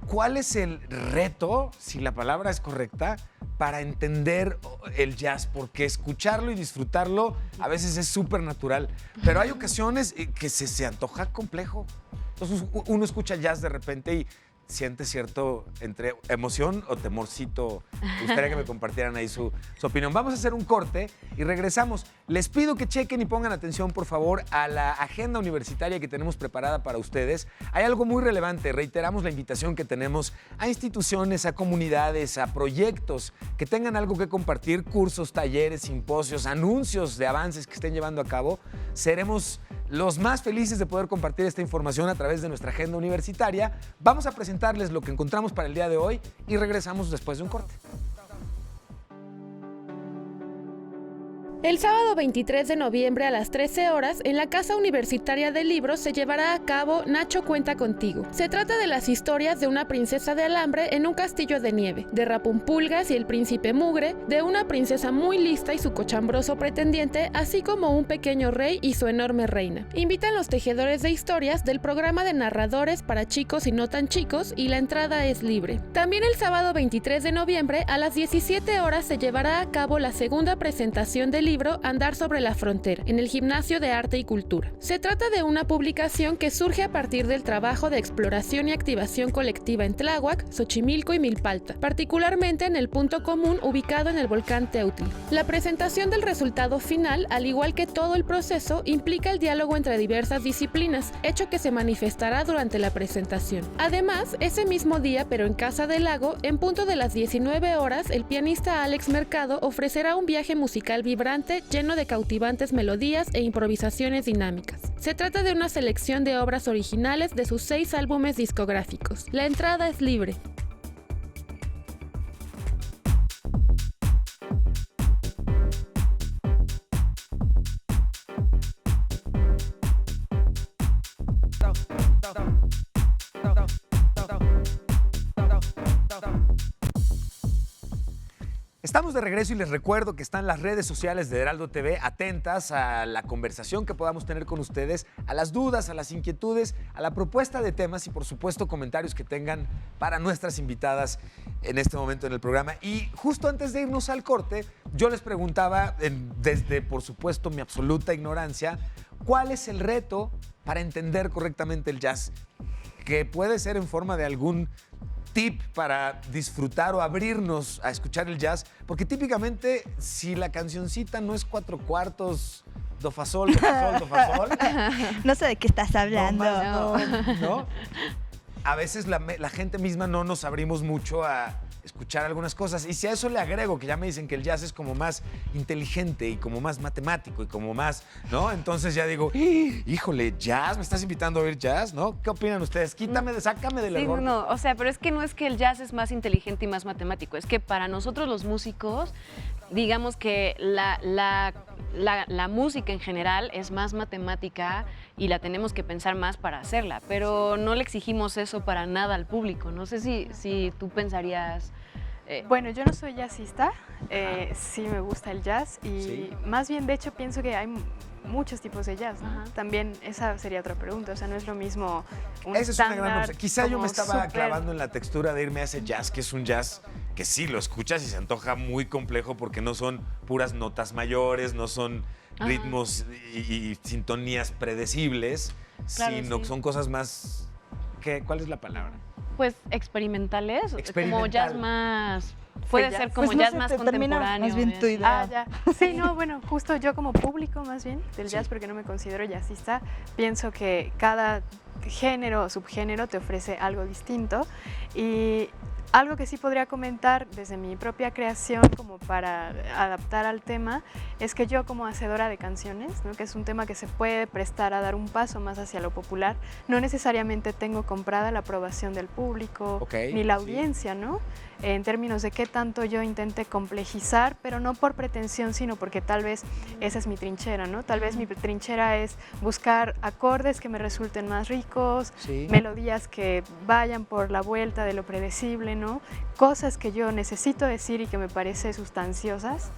cuál es el reto, si la palabra es correcta, para entender el jazz? Porque escucharlo y disfrutarlo a veces es súper natural, pero hay ocasiones que se antoja complejo. Entonces uno escucha jazz de repente y siente cierto entre emoción o temorcito. Me gustaría que me compartieran ahí su opinión. Vamos a hacer un corte y regresamos. Les pido que chequen y pongan atención, por favor, a la agenda universitaria que tenemos preparada para ustedes. Hay algo muy relevante. Reiteramos la invitación que tenemos a instituciones, a comunidades, a proyectos que tengan algo que compartir, cursos, talleres, simposios, anuncios de avances que estén llevando a cabo. Seremos los más felices de poder compartir esta información a través de nuestra agenda universitaria. Vamos a presentarles lo que encontramos para el día de hoy y regresamos después de un corte. El sábado 23 de noviembre a las 13 horas, en la Casa Universitaria del Libro se llevará a cabo Nacho Cuenta Contigo. Se trata de las historias de una princesa de alambre en un castillo de nieve, de Rapunpulgas y el príncipe Mugre, de una princesa muy lista y su cochambroso pretendiente, así como un pequeño rey y su enorme reina. Invitan los tejedores de historias del programa de narradores para chicos y no tan chicos y la entrada es libre. También el sábado 23 de noviembre a las 17 horas se llevará a cabo la segunda presentación del libro Andar sobre la frontera, en el Gimnasio de Arte y Cultura. Se trata de una publicación que surge a partir del trabajo de exploración y activación colectiva en Tláhuac, Xochimilco y Milpalta, particularmente en el punto común ubicado en el volcán Teutli. La presentación del resultado final, al igual que todo el proceso, implica el diálogo entre diversas disciplinas, hecho que se manifestará durante la presentación. Además, ese mismo día, pero en Casa del Lago, en punto de las 19 horas, el pianista Alex Mercado ofrecerá un viaje musical vibrante lleno de cautivantes melodías e improvisaciones dinámicas. Se trata de una selección de obras originales de sus 6 álbumes discográficos. La entrada es libre. Estamos de regreso y les recuerdo que están las redes sociales de Heraldo TV atentas a la conversación que podamos tener con ustedes, a las dudas, a las inquietudes, a la propuesta de temas y por supuesto comentarios que tengan para nuestras invitadas en este momento en el programa. Y justo antes de irnos al corte, yo les preguntaba, desde por supuesto mi absoluta ignorancia, ¿cuál es el reto para entender correctamente el jazz? Que puede ser en forma de algún tip para disfrutar o abrirnos a escuchar el jazz, porque típicamente si la cancioncita no es 4/4, do fa sol, do fa sol, do fa sol. No sé de qué estás hablando. ¿No? A veces la gente misma no nos abrimos mucho a escuchar algunas cosas. Y si a eso le agrego que ya me dicen que el jazz es como más inteligente y como más matemático y como más, ¿no? Entonces ya digo, híjole, jazz, ¿me estás invitando a oír jazz? ¿No? ¿Qué opinan ustedes? Sácame del error. No, o sea, pero es que no es que el jazz es más inteligente y más matemático, es que para nosotros los músicos, digamos que la música en general es más matemática y la tenemos que pensar más para hacerla, pero no le exigimos eso para nada al público. No sé si tú pensarías... Bueno, yo no soy jazzista, sí me gusta el jazz y más bien, de hecho, pienso que hay muchos tipos de jazz, ¿no? También esa sería otra pregunta, o sea, no es lo mismo un Esa es una gran estándar opción. Quizá yo me estaba súper... clavando en la textura de irme a ese jazz, que es un jazz que sí, lo escuchas y se antoja muy complejo porque no son puras notas mayores, no son ritmos y sintonías predecibles, Claro, sino que sí. son cosas más... ¿Cuál es la palabra? Pues experimentales, Experimental. como jazz más... Puede Pues ser ya. como Pues no jazz sé, más te termina contemporáneo. más bien y tu así. idea. ya. Sí, no, bueno, justo yo como público más bien del jazz, porque no me considero jazzista, pienso que cada género o subgénero te ofrece algo distinto y algo que sí podría comentar desde mi propia creación como para adaptar al tema es que yo como hacedora de canciones, ¿no? Que es un tema que se puede prestar a dar un paso más hacia lo popular, no necesariamente tengo comprada la aprobación del público ni la audiencia, ¿no? En términos de qué tanto yo intente complejizar, pero no por pretensión, sino porque tal vez esa es mi trinchera, ¿no? Tal vez mi trinchera es buscar acordes que me resulten más ricos, melodías que vayan por la vuelta de lo predecible, ¿no? Cosas que yo necesito decir y que me parecen sustanciosas.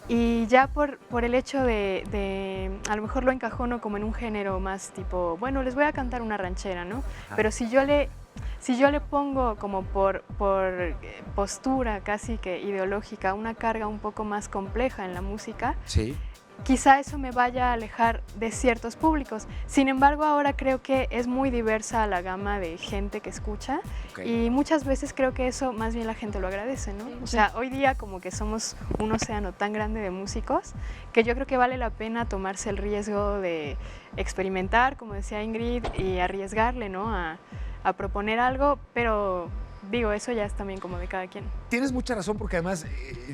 Y ya por el hecho de a lo mejor lo encajono como en un género más tipo, bueno, les voy a cantar una ranchera, ¿no? Pero si yo le pongo como por postura casi que ideológica una carga un poco más compleja en la música, quizá eso me vaya a alejar de ciertos públicos. Sin embargo, ahora creo que es muy diversa la gama de gente que escucha y muchas veces creo que eso más bien la gente lo agradece, ¿no? O sea, hoy día como que somos un océano tan grande de músicos que yo creo que vale la pena tomarse el riesgo de experimentar, como decía Ingrid, y arriesgarle, ¿no? A proponer algo, pero digo, eso ya es también como de cada quien. Tienes mucha razón porque además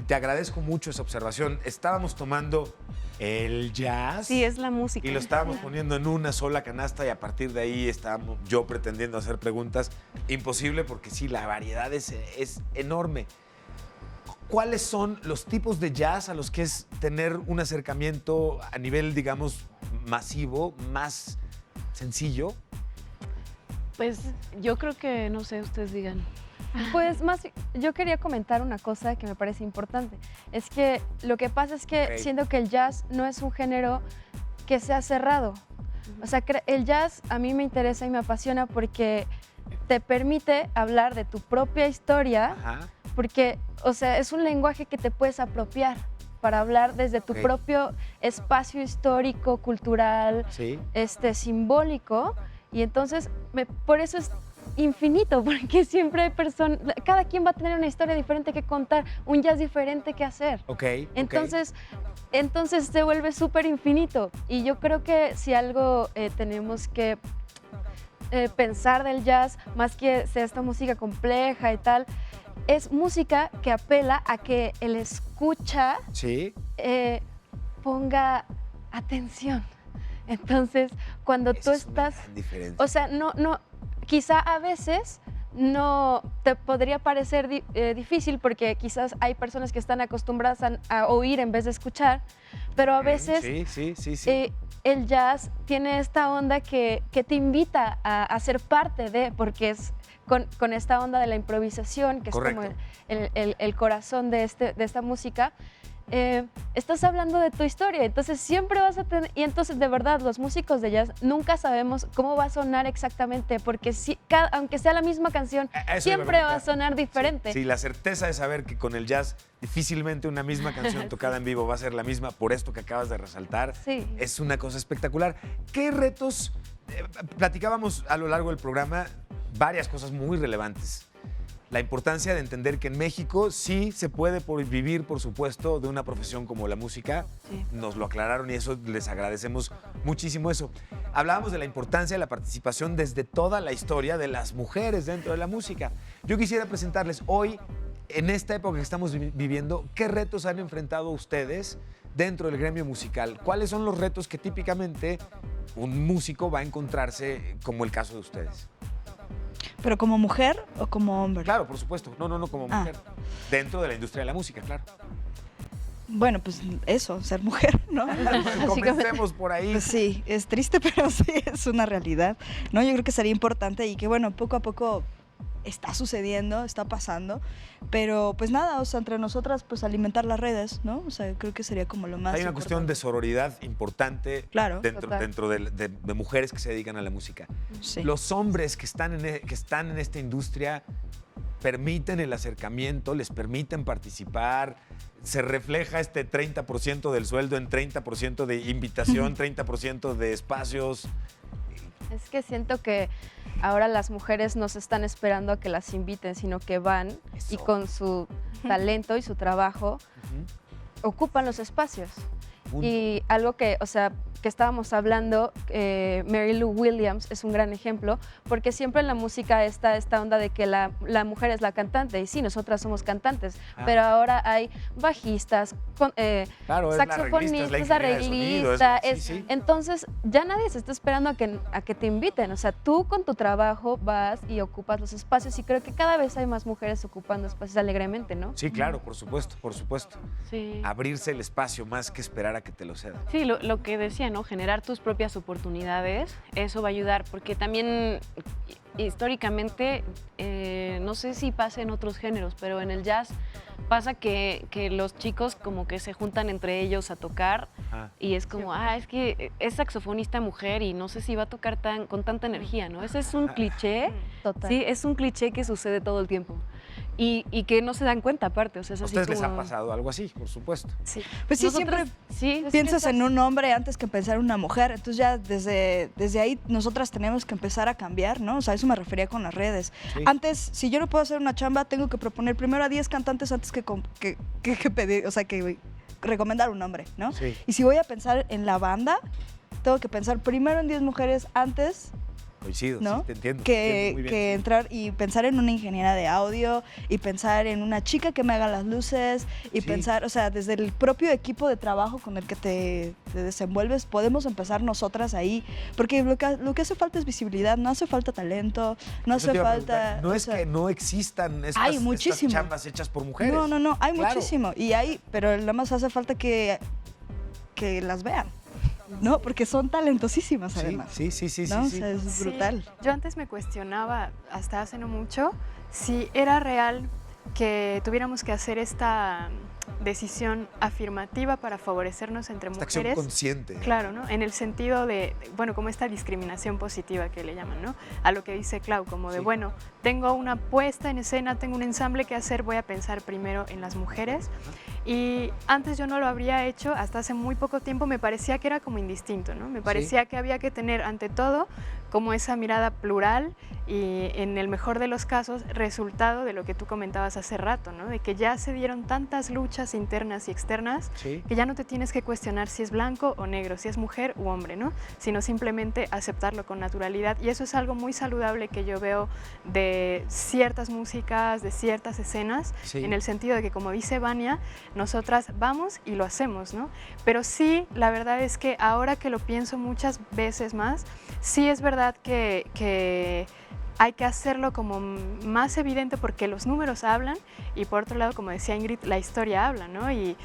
te agradezco mucho esa observación. Estábamos tomando el jazz. Sí, es la música. Y lo estábamos poniendo en una sola canasta y a partir de ahí estábamos yo pretendiendo hacer preguntas. Imposible porque sí, la variedad es enorme. ¿Cuáles son los tipos de jazz a los que es tener un acercamiento a nivel, digamos, masivo, más sencillo? Pues yo creo que, no sé, ustedes digan. Pues yo quería comentar una cosa que me parece importante. Es que lo que pasa es que siento que el jazz no es un género que sea cerrado. O sea, el jazz a mí me interesa y me apasiona porque te permite hablar de tu propia historia, porque, o sea, es un lenguaje que te puedes apropiar para hablar desde tu propio espacio histórico, cultural, simbólico. Y entonces, por eso es infinito, porque siempre hay personas, cada quien va a tener una historia diferente que contar, un jazz diferente que hacer. Entonces se vuelve súper infinito. Y yo creo que si algo tenemos que pensar del jazz, más que sea esta música compleja y tal, es música que apela a que el escucha ponga atención. Entonces, cuando tú estás, o sea, quizá a veces no te podría parecer difícil porque quizás hay personas que están acostumbradas a oír en vez de escuchar, pero a veces el jazz tiene esta onda que te invita a ser parte de, porque es con esta onda de la improvisación, que es como el corazón de esta música. Estás hablando de tu historia, entonces siempre vas a tener, y entonces de verdad los músicos de jazz nunca sabemos cómo va a sonar exactamente, porque aunque sea la misma canción, siempre va a sonar diferente. Sí, la certeza de saber que con el jazz difícilmente una misma canción tocada en vivo va a ser la misma, por esto que acabas de resaltar, es una cosa espectacular. ¿Qué retos? Platicábamos a lo largo del programa varias cosas muy relevantes. La importancia de entender que en México sí se puede vivir, por supuesto, de una profesión como la música. Nos lo aclararon y eso les agradecemos muchísimo eso. Hablábamos de la importancia de la participación desde toda la historia de las mujeres dentro de la música. Yo quisiera presentarles hoy, en esta época que estamos viviendo, qué retos han enfrentado ustedes dentro del gremio musical. ¿Cuáles son los retos que típicamente un músico va a encontrarse, como el caso de ustedes? ¿Pero como mujer o como hombre? Claro, por supuesto. No, como mujer. Dentro de la industria de la música, claro. Bueno, pues eso, ser mujer, ¿no? Comencemos por ahí. Pues sí, es triste, pero sí es una realidad, ¿no? Yo creo que sería importante y que, bueno, poco a poco está sucediendo, está pasando, pero pues nada, o sea, entre nosotras pues alimentar las redes, ¿no? O sea, creo que sería como lo más Hay una cuestión de sororidad importante dentro de mujeres que se dedican a la música. Sí. Los hombres que están en esta industria permiten el acercamiento, les permiten participar, se refleja este 30% del sueldo en 30% de invitación, 30% de espacios. Es que siento que ahora las mujeres no se están esperando a que las inviten, sino que van y con su talento y su trabajo ocupan los espacios. Y algo que, o sea, que estábamos hablando, Mary Lou Williams es un gran ejemplo, porque siempre en la música está esta onda de que la mujer es la cantante, y sí, nosotras somos cantantes, pero ahora hay bajistas, saxofonistas, arreglistas, entonces ya nadie se está esperando a que te inviten, o sea, tú con tu trabajo vas y ocupas los espacios, y creo que cada vez hay más mujeres ocupando espacios alegremente, ¿no? Sí, claro, por supuesto. Sí. Abrirse el espacio más que esperar a que te lo cedan. Sí, lo que decía, ¿no? Generar tus propias oportunidades, eso va a ayudar, porque también históricamente, no sé si pasa en otros géneros, pero en el jazz pasa que los chicos como que se juntan entre ellos a tocar y es como, es que es saxofonista mujer y no sé si va a tocar con tanta energía, ¿no? Ese es un cliché, Total. sí, es un cliché que sucede todo el tiempo. y que no se dan cuenta aparte. O sea, es ¿A así ustedes les como- ha pasado algo así, por supuesto? Sí. Pues sí, Nosotras- siempre piensas en un hombre antes que pensar en una mujer. Entonces ya desde ahí nosotras tenemos que empezar a cambiar, ¿no? O sea, a eso me refería con las redes. Sí. Antes, si yo no puedo hacer una chamba, tengo que proponer primero a 10 cantantes antes que pedir, o sea, que recomendar un hombre, ¿no? Sí. Y si voy a pensar en la banda, tengo que pensar primero en 10 mujeres antes, Coincido, ¿no? sí, te entiendo. que, te entiendo muy bien. que entrar y pensar en una ingeniera de audio y pensar en una chica que me haga las luces y Sí. pensar, o sea, desde el propio equipo de trabajo con el que te desenvuelves, podemos empezar nosotras ahí, porque lo que hace falta es visibilidad, no hace falta talento, no Eso te hace iba a falta... preguntar, no o es sea, que no existan hay estas muchísimo. chambas hechas por mujeres. No, hay Claro. muchísimo, y hay, pero nada más hace falta que las vean, ¿no? Porque son talentosísimas Sí, además. sí, ¿no? sí. O sea, es brutal. Sí. Yo antes me cuestionaba, hasta hace no mucho, si era real que tuviéramos que hacer esta decisión afirmativa para favorecernos entre Esta acción mujeres. consciente. Claro, ¿no? En el sentido de, bueno, como esta discriminación positiva que le llaman, ¿no? A lo que dice Clau, como de, Sí. bueno, tengo una puesta en escena, tengo un ensamble que hacer, voy a pensar primero en las mujeres. Y antes yo no lo habría hecho, hasta hace muy poco tiempo me parecía que era como indistinto, ¿no? Me parecía que había que tener ante todo como esa mirada plural y en el mejor de los casos resultado de lo que tú comentabas hace rato, ¿no? De que ya se dieron tantas luchas internas y externas Sí. que ya no te tienes que cuestionar si es blanco o negro, si es mujer u hombre, ¿no? Sino simplemente aceptarlo con naturalidad y eso es algo muy saludable que yo veo de ciertas músicas, de ciertas escenas, Sí. en el sentido de que como dice Vania, nosotras vamos y lo hacemos, ¿no? Pero sí, la verdad es que ahora que lo pienso muchas veces más, sí es verdad que hay que hacerlo como más evidente porque los números hablan y por otro lado, como decía Ingrid, la historia habla, ¿no? Y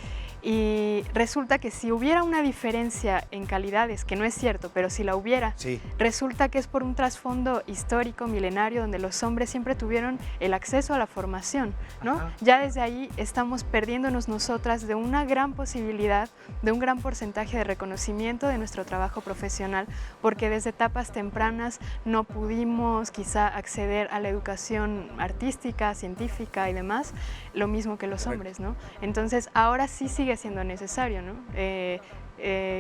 resulta que si hubiera una diferencia en calidades, que no es cierto, pero si la hubiera, Sí. resulta que es por un trasfondo histórico, milenario, donde los hombres siempre tuvieron el acceso a la formación, ¿no? Ajá. Ya desde ahí estamos perdiéndonos nosotras de una gran posibilidad, de un gran porcentaje de reconocimiento de nuestro trabajo profesional, porque desde etapas tempranas no pudimos quizá acceder a la educación artística, científica y demás, lo mismo que los hombres, ¿no? Entonces ahora sí sigue siendo necesario, ¿no?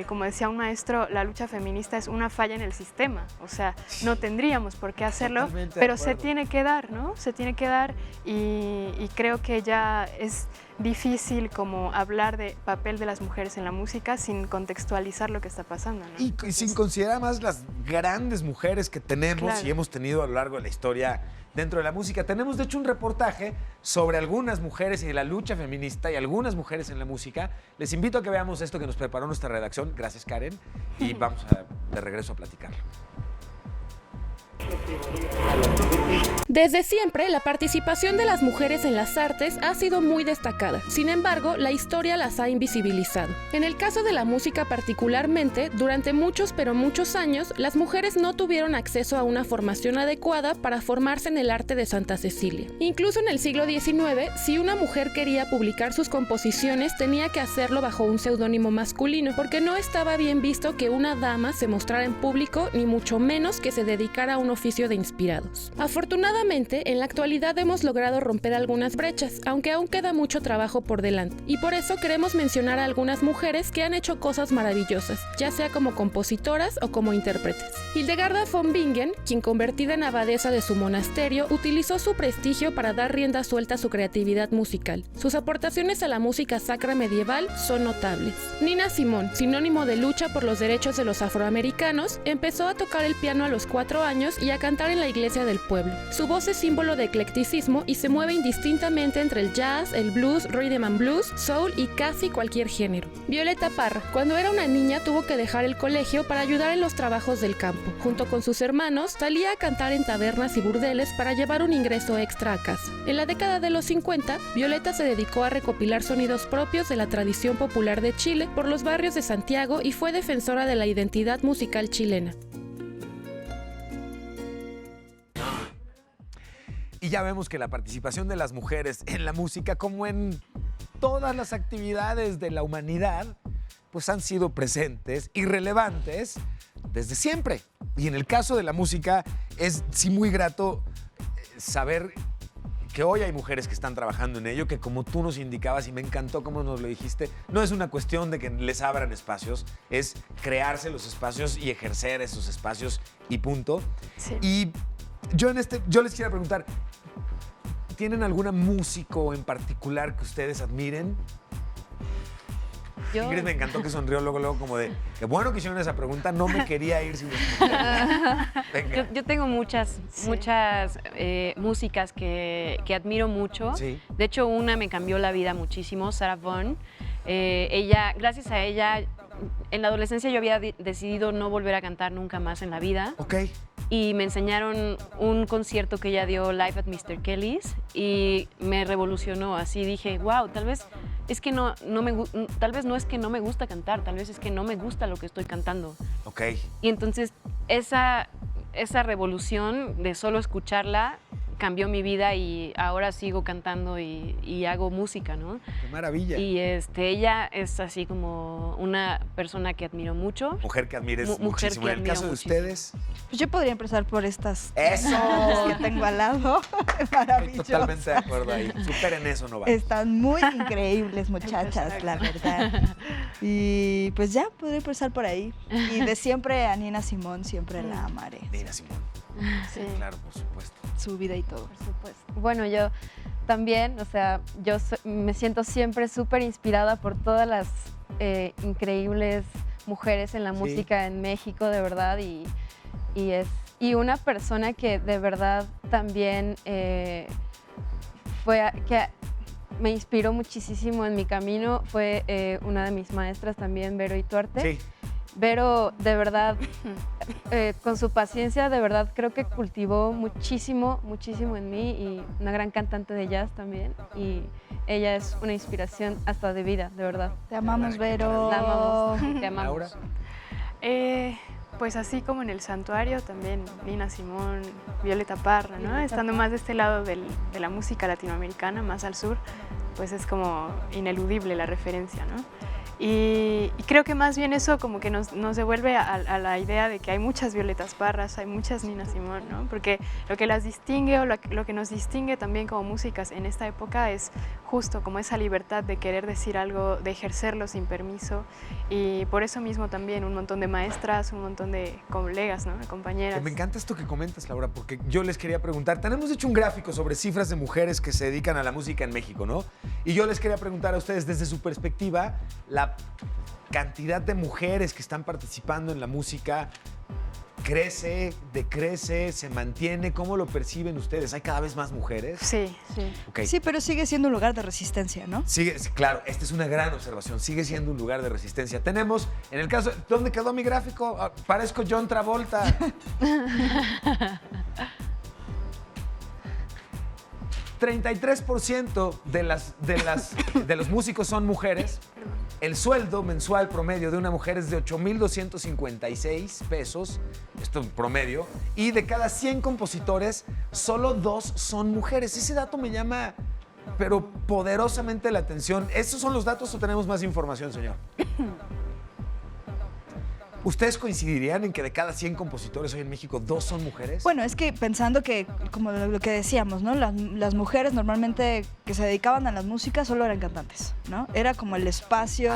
Como decía un maestro, la lucha feminista es una falla en el sistema, o sea, no tendríamos por qué hacerlo, Totalmente de pero se acuerdo. tiene que dar, ¿no? Se tiene que dar y creo que ya es difícil como hablar de papel de las mujeres en la música sin contextualizar lo que está pasando, ¿no? Y sin considerar más las grandes mujeres que tenemos Claro. y hemos tenido a lo largo de la historia dentro de la música. Tenemos, de hecho, un reportaje sobre algunas mujeres y de la lucha feminista y algunas mujeres en la música. Les invito a que veamos esto que nos preparó nuestra redacción. Gracias, Karen. Y vamos de regreso a platicarlo. Desde siempre, la participación de las mujeres en las artes ha sido muy destacada. Sin embargo, la historia las ha invisibilizado. En el caso de la música particularmente, durante muchos pero muchos años, las mujeres no tuvieron acceso a una formación adecuada para formarse en el arte de Santa Cecilia. Incluso en el siglo XIX, si una mujer quería publicar sus composiciones, tenía que hacerlo bajo un seudónimo masculino, porque no estaba bien visto que una dama se mostrara en público, ni mucho menos que se dedicara a un oficio de inspirados. Afortunadamente, en la actualidad hemos logrado romper algunas brechas, aunque aún queda mucho trabajo por delante, y por eso queremos mencionar a algunas mujeres que han hecho cosas maravillosas, ya sea como compositoras o como intérpretes. Hildegarda von Bingen, quien convertida en abadesa de su monasterio, utilizó su prestigio para dar rienda suelta a su creatividad musical. Sus aportaciones a la música sacra medieval son notables. Nina Simone, sinónimo de lucha por los derechos de los afroamericanos, empezó a tocar el piano a los 4 años y a cantar en la iglesia del pueblo. Su voz es símbolo de eclecticismo y se mueve indistintamente entre el jazz, el blues, rhythm and blues, soul y casi cualquier género. Violeta Parra, cuando era una niña, tuvo que dejar el colegio para ayudar en los trabajos del campo. Junto con sus hermanos, salía a cantar en tabernas y burdeles para llevar un ingreso extra a casa. En la década de los 50, Violeta se dedicó a recopilar sonidos propios de la tradición popular de Chile por los barrios de Santiago y fue defensora de la identidad musical chilena. Y ya vemos que la participación de las mujeres en la música, como en todas las actividades de la humanidad, pues han sido presentes y relevantes desde siempre. Y en el caso de la música es sí muy grato saber que hoy hay mujeres que están trabajando en ello, que como tú nos indicabas y me encantó como nos lo dijiste, no es una cuestión de que les abran espacios, es crearse los espacios y ejercer esos espacios y punto. Sí. Y yo les quiero preguntar, ¿tienen algún músico en particular que ustedes admiren? Ingrid me encantó que sonrió luego como de, qué bueno que hicieron esa pregunta, no me quería ir sin responder. Yo tengo muchas músicas que admiro mucho. Sí. De hecho, una me cambió la vida muchísimo, Sarah Vaughan. Ella, gracias a ella, en la adolescencia yo había decidido no volver a cantar nunca más en la vida. Ok. Y me enseñaron un concierto que ella dio live at Mr. Kelly's y me revolucionó. Así dije, wow, tal vez es que tal vez no es que no me gusta cantar, tal vez es que no me gusta lo que estoy cantando. Ok. Y entonces esa revolución de solo escucharla cambió mi vida y ahora sigo cantando y hago música, ¿no? ¡Qué maravilla! Y ella es así como una persona que admiro mucho. Mujer que admires Mujer muchísimo. que En el caso de admiro ustedes... Pues yo podría empezar por estas ¡Eso! que tengo al lado. Maravillosas. Estoy totalmente de acuerdo ahí. Superen eso, no va. Están muy increíbles, muchachas, la verdad. Y pues ya, podría empezar por ahí. Y de siempre a Nina Simone, siempre la amaré. Nina Simone. Sí. Claro, por supuesto. Su vida y todo. Por supuesto. Bueno, yo también, o sea, me siento siempre súper inspirada por todas las increíbles mujeres en la música en México, de verdad, y una persona que de verdad también que me inspiró muchísimo en mi camino fue una de mis maestras también, Vero Ituarte. Sí. Vero, de verdad, con su paciencia, de verdad creo que cultivó muchísimo en mí, y una gran cantante de jazz también, y ella es una inspiración hasta de vida, de verdad. Te amamos, Vero. La amamos, te amamos. Laura. Pues así como en el santuario, también Nina Simone, Violeta Parra, ¿no? Estando más de este lado de la música latinoamericana, más al sur, pues es como ineludible la referencia, ¿no? Y creo que más bien eso como que nos devuelve a la idea de que hay muchas Violetas Parras, hay muchas Nina Simone, ¿no? Porque lo que las distingue o lo que nos distingue también como músicas en esta época es justo como esa libertad de querer decir algo, de ejercerlo sin permiso, y por eso mismo también un montón de maestras, un montón de colegas, ¿no? De compañeras. Me encanta esto que comentas, Laura, porque yo les quería preguntar, tenemos hecho un gráfico sobre cifras de mujeres que se dedican a la música en México, ¿no? Y yo les quería preguntar a ustedes desde su perspectiva, la cantidad de mujeres que están participando en la música, ¿crece, decrece, se mantiene? ¿Cómo lo perciben ustedes? ¿Hay cada vez más mujeres? Sí, sí. Okay. Sí, pero sigue siendo un lugar de resistencia, ¿no? Sigue, claro, esta es una gran observación, sigue siendo un lugar de resistencia. Tenemos, en el caso, ¿dónde quedó mi gráfico? Parezco John Travolta. 33% de los músicos son mujeres. El sueldo mensual promedio de una mujer es de 8,256 pesos, esto en promedio, y de cada 100 compositores, solo 2 son mujeres. Ese dato me llama, pero poderosamente la atención. ¿Esos son los datos o tenemos más información, señor? ¿Ustedes coincidirían en que de cada 100 compositores hoy en México, 2 son mujeres? Bueno, es que pensando que, como lo que decíamos, ¿no? Las mujeres normalmente que se dedicaban a la música solo eran cantantes, ¿no? Era como el espacio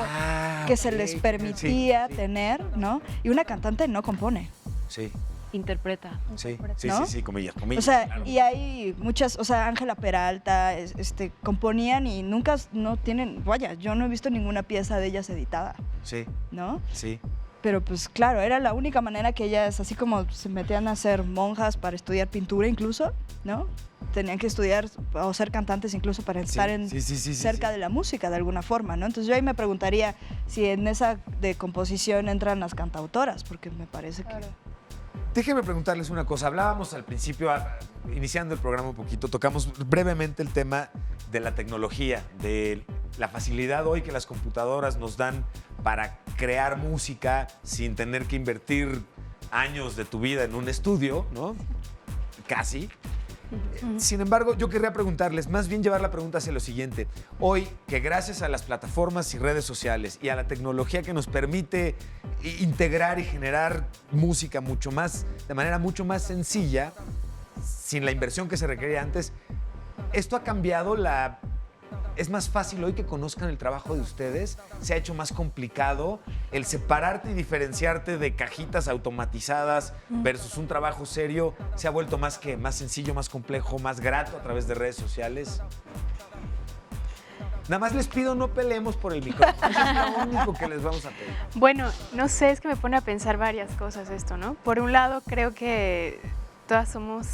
que se les permitía tener, ¿no? Y una cantante no compone. Sí. Interpreta. Sí, ¿no? sí, comillas. O sea, claro. y hay muchas, o sea, Ángela Peralta, componían y nunca, no tienen, vaya, yo no he visto ninguna pieza de ellas editada, Sí, ¿no? sí. Pero pues claro, era la única manera que ellas, así como se metían a ser monjas para estudiar pintura incluso, ¿no? Tenían que estudiar o ser cantantes incluso para estar cerca de la música de alguna forma, ¿no? Entonces yo ahí me preguntaría si en esa de composición entran las cantautoras, porque me parece que... Déjenme preguntarles una cosa. Hablábamos al principio, iniciando el programa un poquito, tocamos brevemente el tema de la tecnología, de la facilidad hoy que las computadoras nos dan para crear música sin tener que invertir años de tu vida en un estudio, ¿no? Casi. Sin embargo, yo querría preguntarles, más bien llevar la pregunta hacia lo siguiente. Hoy, que gracias a las plataformas y redes sociales y a la tecnología que nos permite integrar y generar música de manera mucho más sencilla, sin la inversión que se requería antes, ¿Esto ha cambiado ¿Es más fácil hoy que conozcan el trabajo de ustedes? ¿Se ha hecho más complicado el separarte y diferenciarte de cajitas automatizadas versus un trabajo serio? ¿Se ha vuelto más sencillo, más complejo, más grato a través de redes sociales? Nada más les pido no peleemos por el micrófono. Eso es lo único que les vamos a pedir. Bueno, no sé, es que me pone a pensar varias cosas esto, ¿no? Por un lado, creo que todas somos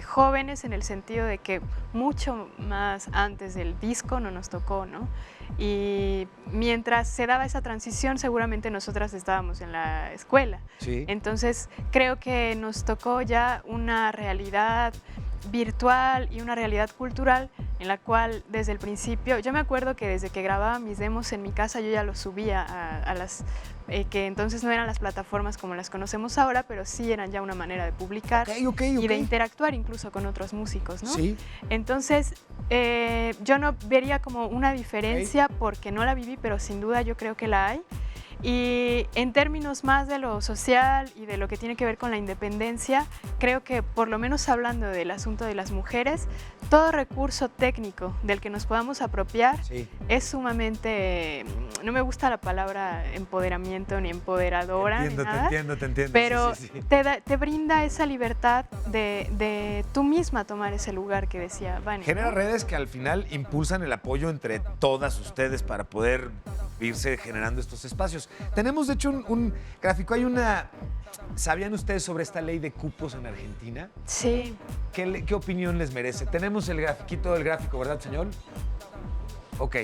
jóvenes en el sentido de que mucho más antes del disco no nos tocó, ¿no? Y mientras se daba esa transición, seguramente nosotras estábamos en la escuela. Sí. Entonces, creo que nos tocó ya una realidad virtual y una realidad cultural en la cual desde el principio, yo me acuerdo que desde que grababa mis demos en mi casa yo ya los subía a las que entonces no eran las plataformas como las conocemos ahora, pero sí eran ya una manera de publicar y de interactuar incluso con otros músicos, ¿no? Sí. Entonces, yo no vería como una diferencia porque no la viví, pero sin duda yo creo que la hay. Y en términos más de lo social y de lo que tiene que ver con la independencia, creo que por lo menos hablando del asunto de las mujeres, todo recurso técnico del que nos podamos apropiar es sumamente, no me gusta la palabra empoderamiento ni empoderadora ni nada, te entiendo. pero sí. te brinda esa libertad de tú misma tomar ese lugar que decía Vania. Genera redes que al final impulsan el apoyo entre todas ustedes para poder irse generando estos espacios. Tenemos, de hecho, un gráfico. ¿Sabían ustedes sobre esta ley de cupos en Argentina? Sí. ¿Qué opinión les merece? Tenemos el grafiquito del gráfico, ¿verdad, señor? Ok.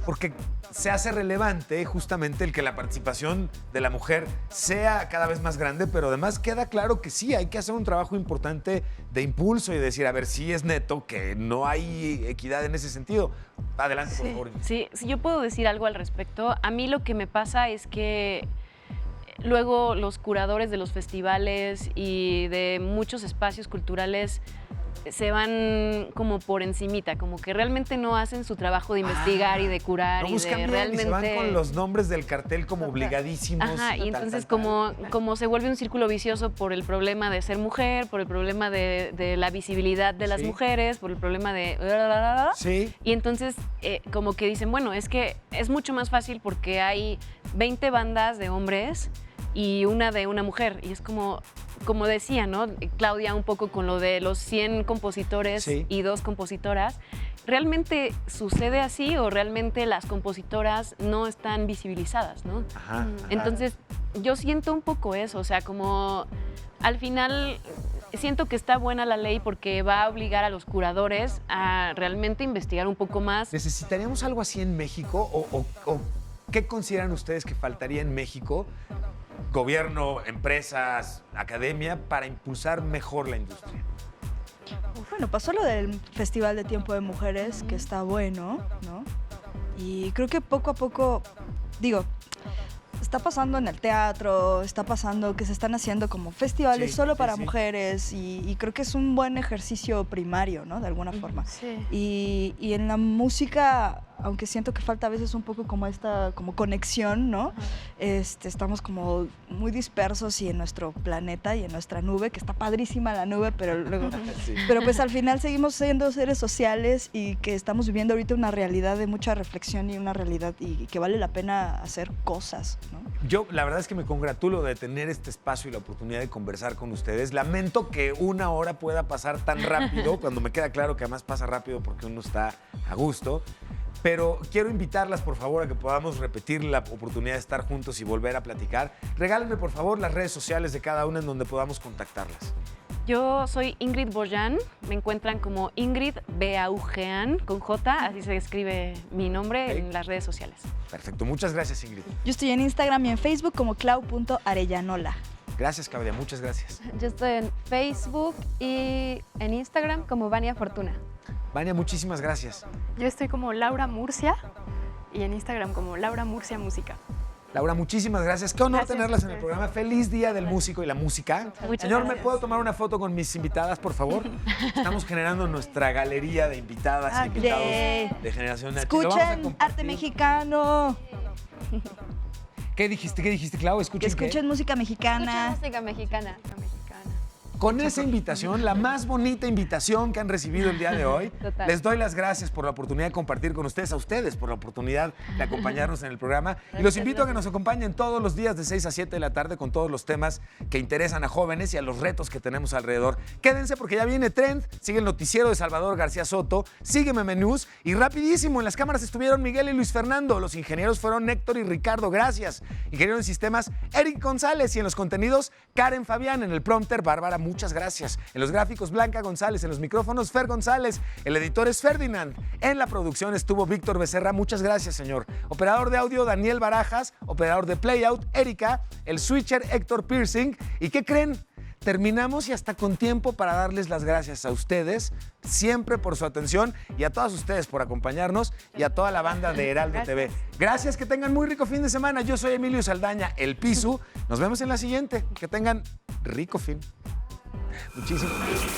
Porque se hace relevante justamente el que la participación de la mujer sea cada vez más grande, pero además queda claro que sí, hay que hacer un trabajo importante de impulso y decir, a ver, sí es neto que no hay equidad en ese sentido. Adelante, por favor. Sí, si yo puedo decir algo al respecto, a mí lo que me pasa es que luego los curadores de los festivales y de muchos espacios culturales se van como por encimita, como que realmente no hacen su trabajo de investigar y de curar y de realmente... Y se van con los nombres del cartel como obligadísimos. Ajá, y entonces como se vuelve un círculo vicioso por el problema de ser mujer, por el problema de la visibilidad de las mujeres, por el problema de... Sí. Y entonces como que dicen, bueno, es que es mucho más fácil porque hay 20 bandas de hombres y una de una mujer, y es como decía, ¿no? Claudia, un poco con lo de los 100 compositores y 2 compositoras, ¿realmente sucede así o realmente las compositoras no están visibilizadas, ¿no? Ajá. Entonces, yo siento un poco eso, o sea, como al final siento que está buena la ley porque va a obligar a los curadores a realmente investigar un poco más. ¿Necesitaríamos algo así en México o qué consideran ustedes que faltaría en México? Gobierno, empresas, academia, para impulsar mejor la industria. Bueno, pasó lo del Festival de Tiempo de Mujeres, que está bueno, ¿no? Y creo que poco a poco, digo, está pasando en el teatro, está pasando que se están haciendo como festivales solo para mujeres y creo que es un buen ejercicio primario, ¿no? De alguna forma. Sí. Y en la música, aunque siento que falta a veces un poco como esta conexión, ¿no? Estamos como muy dispersos y en nuestro planeta y en nuestra nube, que está padrísima la nube, pero luego... Pero pues al final seguimos siendo seres sociales y que estamos viviendo ahorita una realidad de mucha reflexión y una realidad y que vale la pena hacer cosas, ¿no? Yo la verdad es que me congratulo de tener este espacio y la oportunidad de conversar con ustedes. Lamento que una hora pueda pasar tan rápido, cuando me queda claro que además pasa rápido porque uno está a gusto. Pero quiero invitarlas, por favor, a que podamos repetir la oportunidad de estar juntos y volver a platicar. Regálenme, por favor, las redes sociales de cada una en donde podamos contactarlas. Yo soy Ingrid Bojan, me encuentran como Ingrid Beaujean, con J, así se escribe mi nombre en las redes sociales. Perfecto, muchas gracias, Ingrid. Yo estoy en Instagram y en Facebook como clau.arellanola. Gracias, Claudia, muchas gracias. Yo estoy en Facebook y en Instagram como Vania Fortuna. Vania, muchísimas gracias. Yo estoy como Laura Murcia y en Instagram como Laura Murcia Música. Laura, muchísimas gracias. Qué honor tenerlas en el programa. Feliz Día del Músico y la Música. Señor, ¿me puedo tomar una foto con mis invitadas, por favor? Estamos generando nuestra galería de invitadas y invitados de Generación H. Escuchen arte mexicano. ¿Qué dijiste, Clau? Que escuchen música mexicana. Escuchen música mexicana. Con esa invitación, la más bonita invitación que han recibido el día de hoy, Total. les doy las gracias por la oportunidad de compartir con ustedes, a ustedes por la oportunidad de acompañarnos en el programa. Y los invito a que nos acompañen todos los días de 6 a 7 de la tarde con todos los temas que interesan a jóvenes y a los retos que tenemos alrededor. Quédense porque ya viene Trend, sigue el noticiero de Salvador García Soto, sigue Meme News y rapidísimo, en las cámaras estuvieron Miguel y Luis Fernando, los ingenieros fueron Héctor y Ricardo, gracias. Ingeniero en sistemas, Eric González, y en los contenidos, Karen Fabián, en el prompter, Bárbara, muchas gracias. En los gráficos, Blanca González, en los micrófonos, Fer González, el editor es Ferdinand, en la producción estuvo Víctor Becerra, muchas gracias, señor. Operador de audio, Daniel Barajas, operador de Playout, Erika, el switcher, Héctor Piercing. ¿Y qué creen? Terminamos y hasta con tiempo para darles las gracias a ustedes siempre por su atención y a todas ustedes por acompañarnos y a toda la banda de Heraldo TV. Gracias, que tengan muy rico fin de semana. Yo soy Emilio Saldaña, el Pisu. Nos vemos en la siguiente. Que tengan rico fin. Muchísimas gracias.